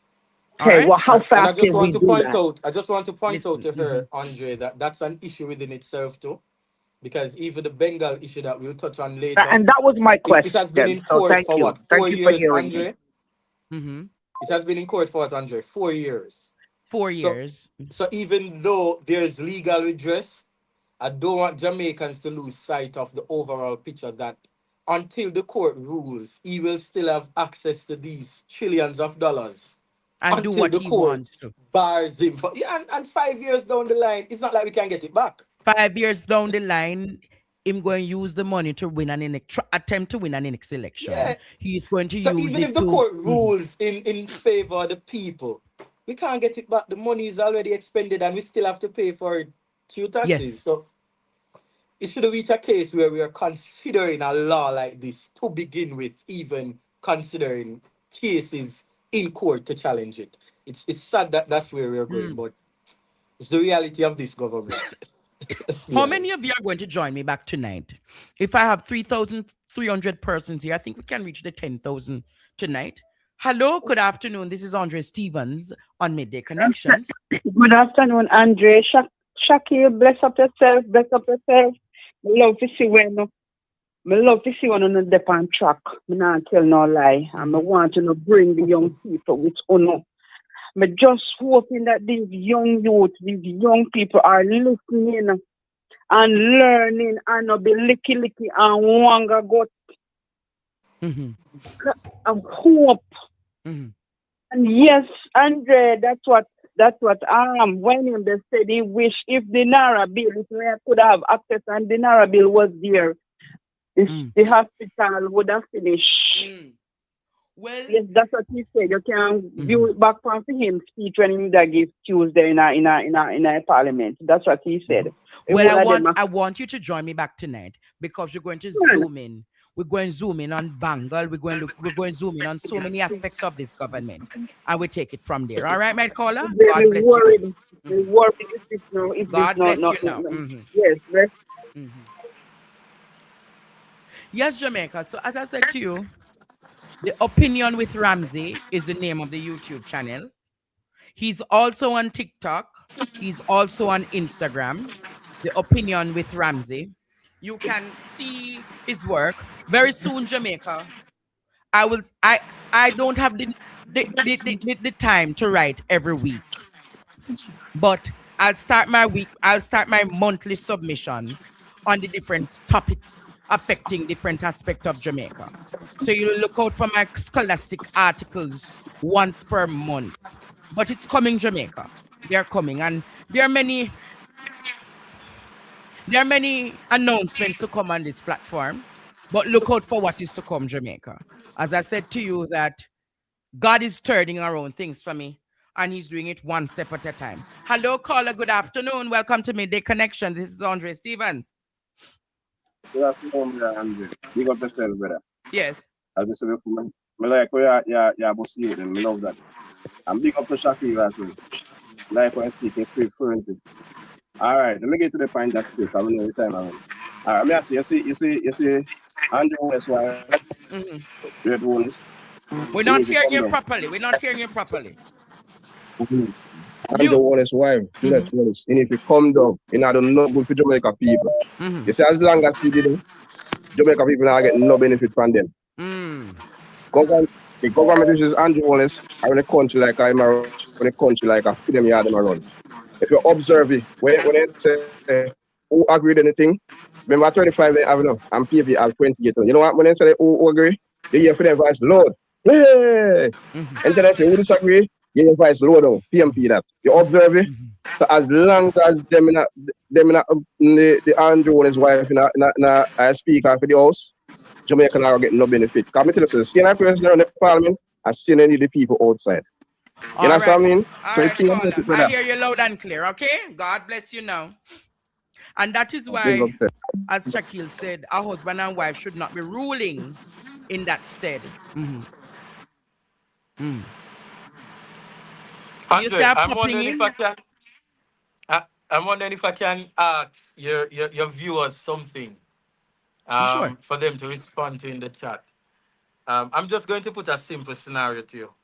Okay, well, how fast can we do that? I just want to point out to her, Andre, that that's an issue within itself too. Because even the Bengal issue that we'll touch on later. And that was my question. It has been in court for what? 4 years, Andre? It has been in court for what, Andre? 4 years. 4 years. So even though there's legal redress, I don't want Jamaicans to lose sight of the overall picture that until the court rules, he will still have access to these trillions of dollars And do until what the he court wants to. bars him. Yeah, and 5 years down the line, it's not like we can get it back. 5 years down the line, him going to use the money to win attempt to win an next election. Yeah. He's going to So use even if it the to. court rules in favor of the people, we can't get it back. The money is already expended and we still have to pay for it through taxes. Yes. So it should have reached a case where we are considering a law like this to begin with, even considering cases in court to challenge it. It's sad that that's where we're going, but it's the reality of this government. Let's be How many honest. of you are going to join me back tonight? If I have 3,300 persons here, I think we can reach the 10,000 tonight. Hello, good afternoon. This is Andre Stevens on Midday Connections. Good afternoon, Andre. Shakil, bless up yourself, bless up yourself. Me love to see when on the on track. Me not tell no lie. And I want to bring the young people with honor. Me just hoping that these young youth, these young people are listening and learning and not be licky and wanga got hope. And yes, Andre, that's what when him they said he wish if the Naira bill, if we could have access and the Naira bill was there, the hospital would have finished. Well, yes, that's what he said. You can view it back from him speech when he gave Tuesday in a parliament. That's what he said. Well, I want you to join me back tonight because we're going to zoom in. We're going to zoom in on Bangle. We're going to zoom in on so many aspects of this government. I will take it from there. All right, my caller? God bless you. God bless you now. Yes, bless. Yes, Jamaica. So as I said to you, The Opinion with Ramsey is the name of the YouTube channel. He's also on TikTok. He's also on Instagram. The Opinion with Ramsey. You can see his work very soon, Jamaica. I don't have the time to write every week, but I'll start my monthly submissions on the different topics affecting different aspects of Jamaica. So you'll look out for my scholastic articles once per month. But it's coming, Jamaica. They're coming, and there are many announcements to come on this platform. But look out for what is to come, Jamaica. As I said to you, that God is turning around things for me, and he's doing it one step at a time. Hello, caller. Good afternoon. Welcome to Midday Connection. This is Andre Stevens. Good afternoon, brother Andre. Big up yourself, brother. Yes. As I said before, I like how you're about to see it, and I love that. And big up to Shakira as well. Like when I speak fluently. All right, let me get to the point that's quick. I don't know the time around. All right, let me ask you, you see, Andrew West, why? Red Wolves. We're not hearing you properly. We're not hearing you properly. Andrew Wallace's wife, Juliet Wallace, you need to come down. You know, not good for Jamaica people. You see, as long as she did it, Jamaica people are getting no benefit from them. The government which is Andrew Wallace are in a country like I'm around, in a country like a freedom yard them around. If you observe it, when they say who agree with anything, remember 25 Avenue and PV at 28. You know what? When they say who agree, they hear for their voice loud. Hey! And then they say who disagree, you hear voice low down. PMP that. You observe it. So as long as them in the Andrew Wallace's wife in a speaker for the house, Jamaican are getting no benefit. Because I tell you, seeing a president in the parliament and seeing any of the people outside. You know what I mean? I hear you loud and clear, okay? God bless you now. And that is why, as Shakil said, a husband and wife should not be ruling in that stead. Andre, I'm wondering if I can ask your viewers something Sure. for them to respond to in the chat. I'm just going to put a simple scenario to you.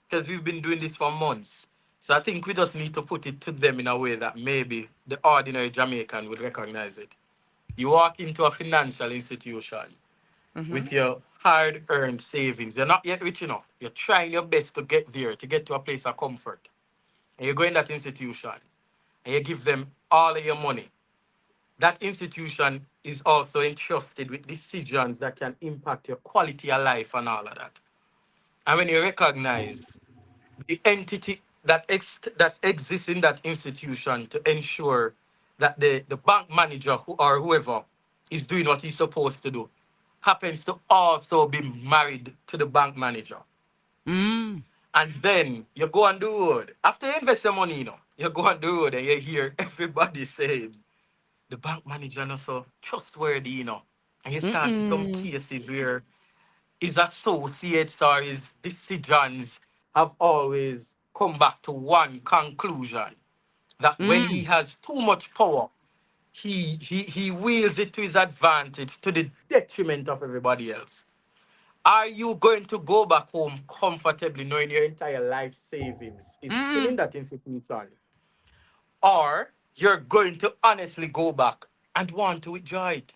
Because we've been doing this for months. So I think we just need to put it to them in a way that maybe the ordinary Jamaican would recognize it. You walk into a financial institution with your hard-earned savings. You're not yet rich enough. You're trying your best to get there, to get to a place of comfort. And you go in that institution and you give them all of your money. that institution is also entrusted with decisions that can impact your quality of life and all of that. And when you recognize the entity that exists in that institution to ensure that the bank manager or whoever is doing what he's supposed to do happens to also be married to the bank manager. Mm. And then you go and do road. After you invest your money, you go and do road and you hear everybody saying the bank manager not so trustworthy, And you start to see some Mm-mm. cases where his associates or his decisions have always come back to one conclusion, that when he Mm. has too much power, he wields it to his advantage to the detriment of everybody else. Are you going to go back home comfortably knowing your entire life savings is still in Mm. that institution? Or you're going to honestly go back and want to withdraw it?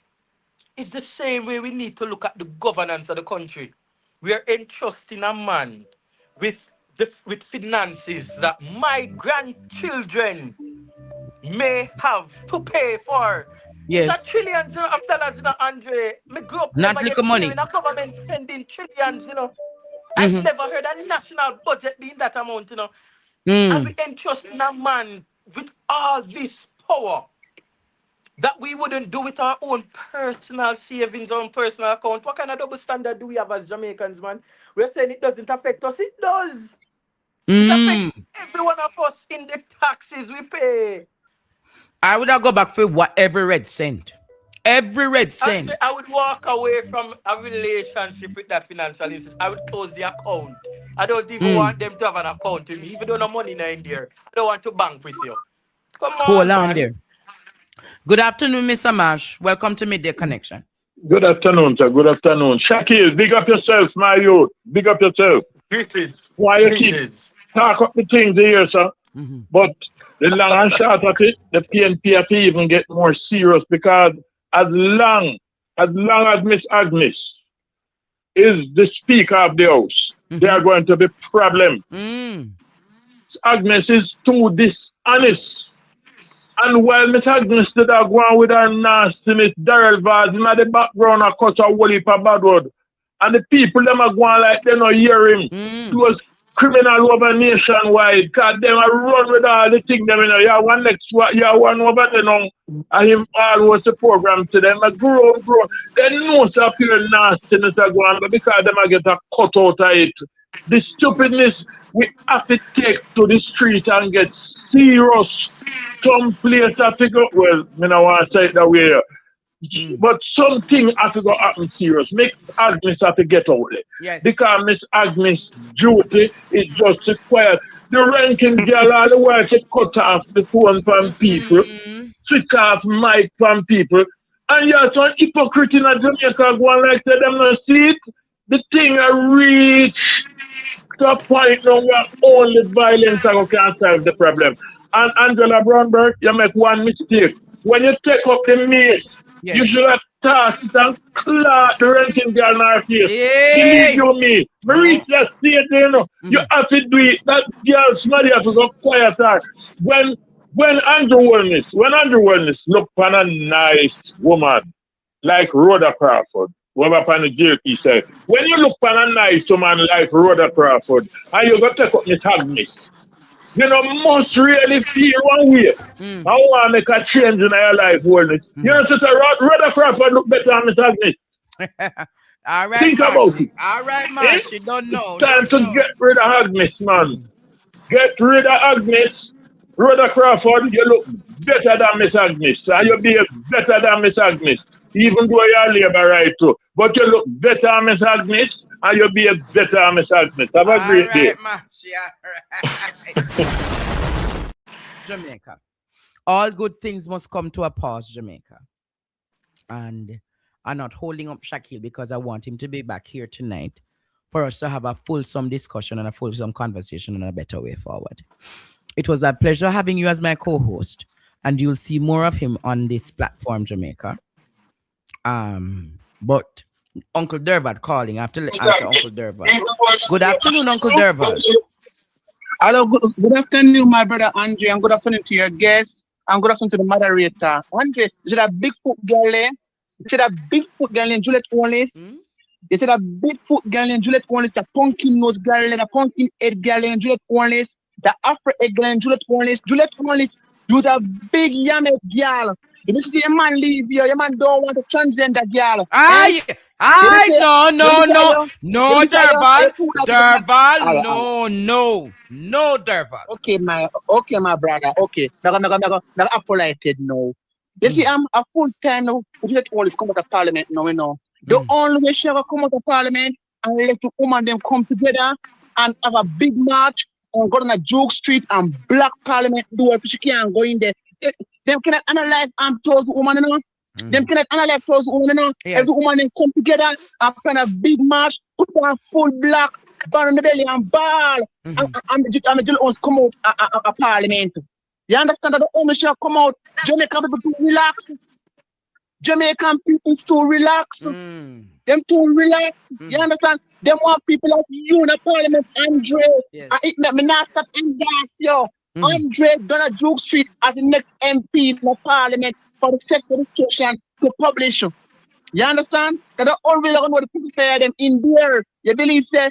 It's the same way we need to look at the governance of the country. We are entrusting a man with finances that my grandchildren may have to pay for. It's a Yes. trillions of dollars, Andre. Me grew up Not never little yet money. hearing a government spending trillions. I've Mm-hmm. never heard a national budget being that amount. And we Mm. entrust in a man with all this power that we wouldn't do with our own personal savings, our own personal account. What kind of double standard do we have as Jamaicans, man? We're saying it doesn't affect us. It does. It Mm. affects every one of us in the taxes we pay. I would have go back for whatever red cent. Every red And cent. I would walk away from a relationship with that financial institution. I would close the account. I don't even Mm. want them to have an account with me. Even though no money in there, I don't want to bank with you. Come Hold on, on man. there. Good afternoon, Mr. Marsh. Welcome to Midday Connection. Good afternoon, sir. Good afternoon. Shakil, big up yourself, my youth. Big up yourself. Greetings. Why you keep Greetings. talk up the things here, sir? Mm-hmm. But the long and short of it, the PNP have to even get more serious because as long as Miss Agnes is the Speaker of the House, there are going to be problems. Mm. Agnes is too dishonest. And while Miss Agnes did go on with her nasty Miss Darrell Vaz in the background, I cut a whole heap of bad word. And the people them are going like they not hear him. He Mm. was criminal over nationwide. Cause them are run with all the thing them, You have one next one, you have one over there now. And him always the program to them. I grow. They know so pure nastiness are going, but because them are get a cut out of it. The stupidness we have to take to the street and get serious. Some place have to go. Well, I don't want to say it that way. Mm. But something has to go happen serious. Make Agnes have to get out there. Yes. Because Miss Agnes' duty is just to quiet. The ranking girl all the while she cut off the phone from people, Mm. switch off mic from people. And you're some hypocrite in a Jamaica going like say them not see it. The thing I reach to a point now where only violence can solve the problem. And Angela Brownberg, you make one mistake. When you take up the mace, you Yes. should have tossed it and clapped the ranking girl in her face. Believe Hey. you me. Maurice just say it, You have to do it. That girl, somebody has to go quiet her. When Andrew Wellness look for a nice woman, like Rhoda Crawford, whoever upon the JP said, when you look for a nice woman like Rhoda Crawford, and you go take up Miss Agnes, must really feel one way. Mm. I want to make a change in your life, Wellness. Sister Rhoda Crawford look better than Miss Agnes. All right, Think about Marsh. it. All right, Eh? Marsh. You don't know. Time to get rid of Agnes, man. Get rid of Agnes. Rhoda Crawford, you look better than Miss Agnes. And you be better than Miss Agnes. Even though you're labor right too. But you look better than Miss Agnes. And you be better than Miss Agnes. Have a great day. All right, Marsh. All right. Jamaica. All good things must come to a pause, Jamaica. And I'm not holding up Shakil because I want him to be back here tonight for us to have a fulsome discussion and a fulsome conversation and a better way forward. It was a pleasure having you as my co-host, and you'll see more of him on this platform, Jamaica. But Uncle Dervat calling. I have to answer Uncle Dervat. Good afternoon, Uncle Dervat. Hello, good afternoon, my brother Andre, and good afternoon to your guests. and good afternoon to the moderator. Andre, you see that Bigfoot girl there? You see that Bigfoot girl named Juliet Wallace? You see that Bigfoot girl named Juliet Wallace, the pumpkin nose girl, the pumpkin head girl named Juliet Wallace, the Afro egg girl named Juliet Wallace. Juliet Wallace, you was a big yummy girl. You see your man leave you, your man don't want to transgender girl. No, Derval. No, Derval. Okay, my brother. Okay, I'm polite now. You see, I'm a full time now. Juliet Wallace come out of parliament now, you know. The only way she ever come out of parliament and let the woman them come together and have a big march and go on a Duke Street and block parliament door if she can't go in there. Them cannot analyze those women, you know. Them cannot analyze those women, you know. Yes. Every woman them come together and plan a big march, put on full black, burn on the belly and ball. And the Juliet come out of parliament. You understand that the only shall come out, Jamaican people to relax. Jamaican people to relax. Them to relax. You understand? Them want people like you in the parliament, Andre. Yes. And it make me not stop and gas you. Andre gonna Duke Street as the next MP in the parliament for the sex education to publish. You understand? That the only way you're gonna pedify them in there. You believe say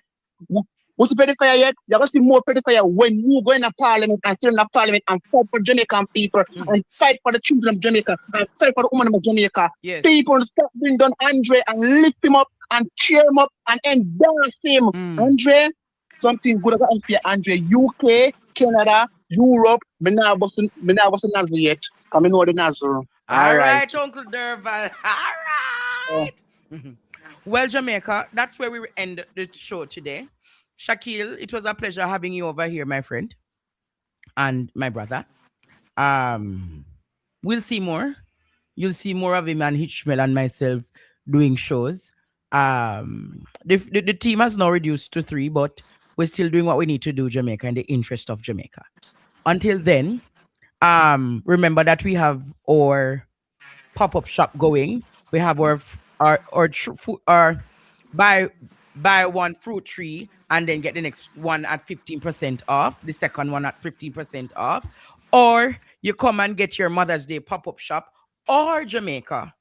what's the pedophile yet? You're gonna see more pedophile when you go in the parliament and sit in the parliament and fight for Jamaican people and fight for the children of Jamaica and fight for the women of Jamaica. Yes. People stop bring down Andre and lift him up and cheer him up and endorse him. Andre, something good about Andre. UK, Canada, Europe, me now was Nazareth yet. Come in know the Nazareth. All right, Uncle Derval. All right. Well, Jamaica, that's where we end the show today. Shaquille, it was a pleasure having you over here, my friend, and my brother. We'll see more. You'll see more of him and Hitchmel and myself doing shows. The team has now reduced to 3, but we're still doing what we need to do, Jamaica, in the interest of Jamaica. Until then, remember that we have our pop-up shop going. We have our buy one fruit tree and then get the next one at 15% off, the second one at 15% off. Or you come and get your Mother's Day pop-up shop, or Jamaica.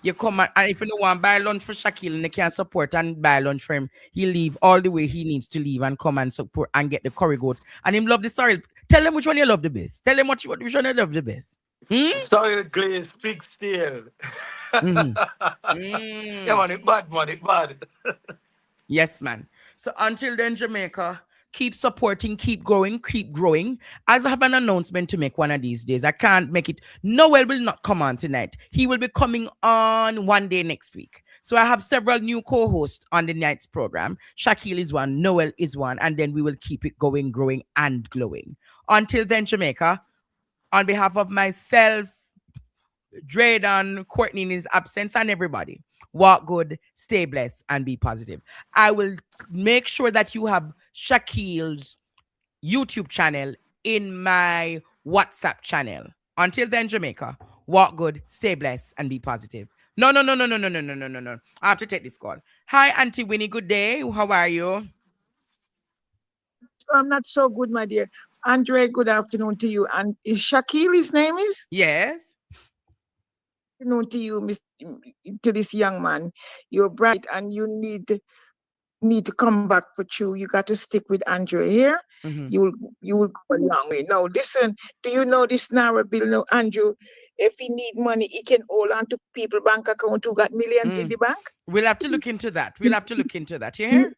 You come and if you don't want to buy lunch for Shaquille and they can't support and buy lunch for him, he leave all the way he needs to leave and come and support and get the curry goats. And him love the sorrel. Tell them which one you love the best. Tell them which one you love the best. Sorrel glaze, pig steel. Yeah, man, it bad. Yes, man. So until then, Jamaica, keep supporting, keep growing. I have an announcement to make one of these days. I can't make it. Noel will not come on tonight. He will be coming on one day next week. So I have several new co-hosts on the night's program. Shaquille is one, Noel is one, and then we will keep it going, growing, and glowing. Until then, Jamaica, on behalf of myself, Drayden, Courtney in his absence, and everybody, walk good, stay blessed, and be positive. I will make sure that you have Shaquille's YouTube channel in my WhatsApp channel. Until then, Jamaica, walk good, stay blessed, and be positive. No. I have to take this call. Hi, Auntie Winnie. Good day. How are you? I'm not so good, my dear. Andre, good afternoon to you. And is Shaquille his name is? Yes. Good afternoon to you, to this young man. You're bright and you need to come back for you. You got to stick with Andre here. You will go a long way. Now, listen, do you know this Naira bill? Now, Andrew, if he need money, he can hold on to people bank account who got millions in the bank. We'll have to look into that. You hear?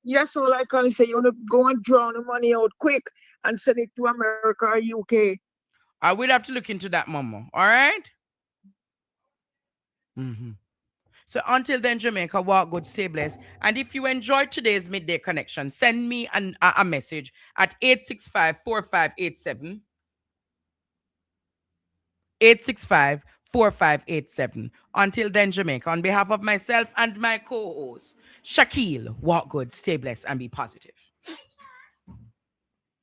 Yes, all I can say, you want to go and draw the money out quick and send it to America or UK. I will have to look into that, Mama. All right? So until then, Jamaica, walk good, stay blessed. And if you enjoyed today's Midday Connection, send me a message at 865-4587. 865-4587. Until then, Jamaica, on behalf of myself and my co-host, Shaquille, walk good, stay blessed, and be positive.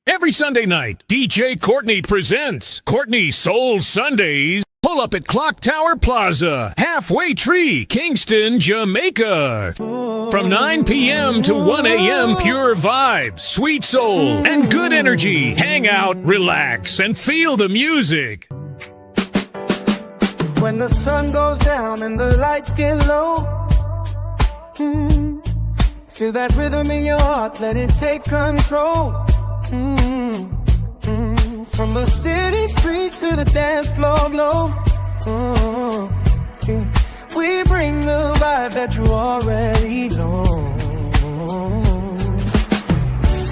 Every Sunday night, DJ Courtney presents Courtney Soul Sundays. Pull up at Clock Tower Plaza, Halfway Tree, Kingston, Jamaica. From 9 p.m. to 1 a.m., pure vibes, sweet soul, and good energy. Hang out, relax, and feel the music. When the sun goes down and the lights get low, feel that rhythm in your heart, let it take control. From the city streets to the dance floor glow, we bring the vibe that you already know.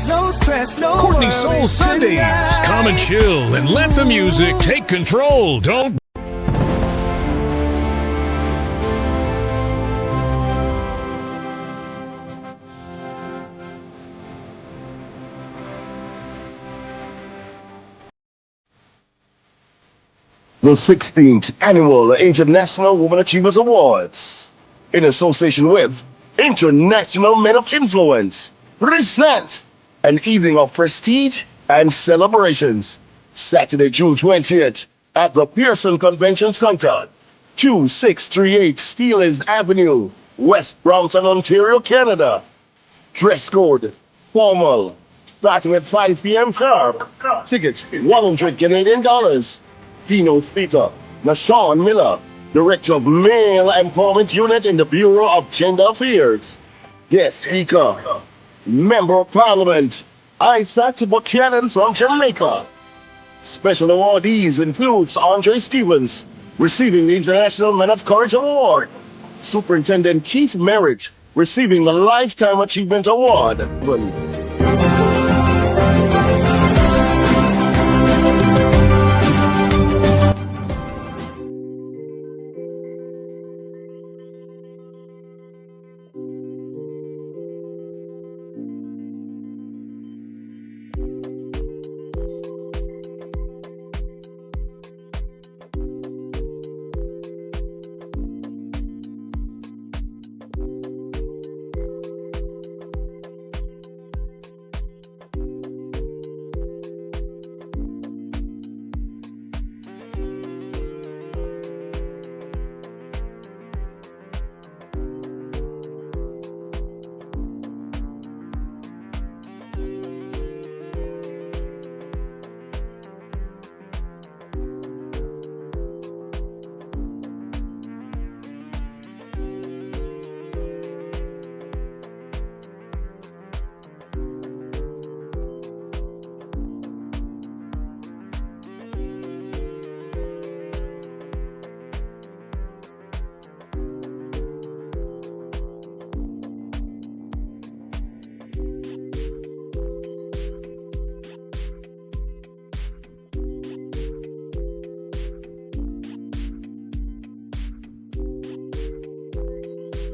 No stress, no Courtney worries Soul Sundays. tonight. Come and chill and let the music take control. Don't. The 16th Annual International Women Achievers Awards, in association with International Men of Influence, presents an evening of prestige and celebrations. Saturday, June 20th, at the Pearson Convention Center, 2638 Steelers Avenue, West Brampton, Ontario, Canada. Dress code, formal, starting at 5 p.m. sharp. Tickets, 100 Canadian dollars. Keynote speaker, Nashawn Miller, Director of Male Empowerment Unit in the Bureau of Gender Affairs. Guest speaker, Member of Parliament, Isaac Buchanan from Jamaica. Special awardees includes Andre Stevens, receiving the International Men of Courage Award. Superintendent Keith Merritt, receiving the Lifetime Achievement Award.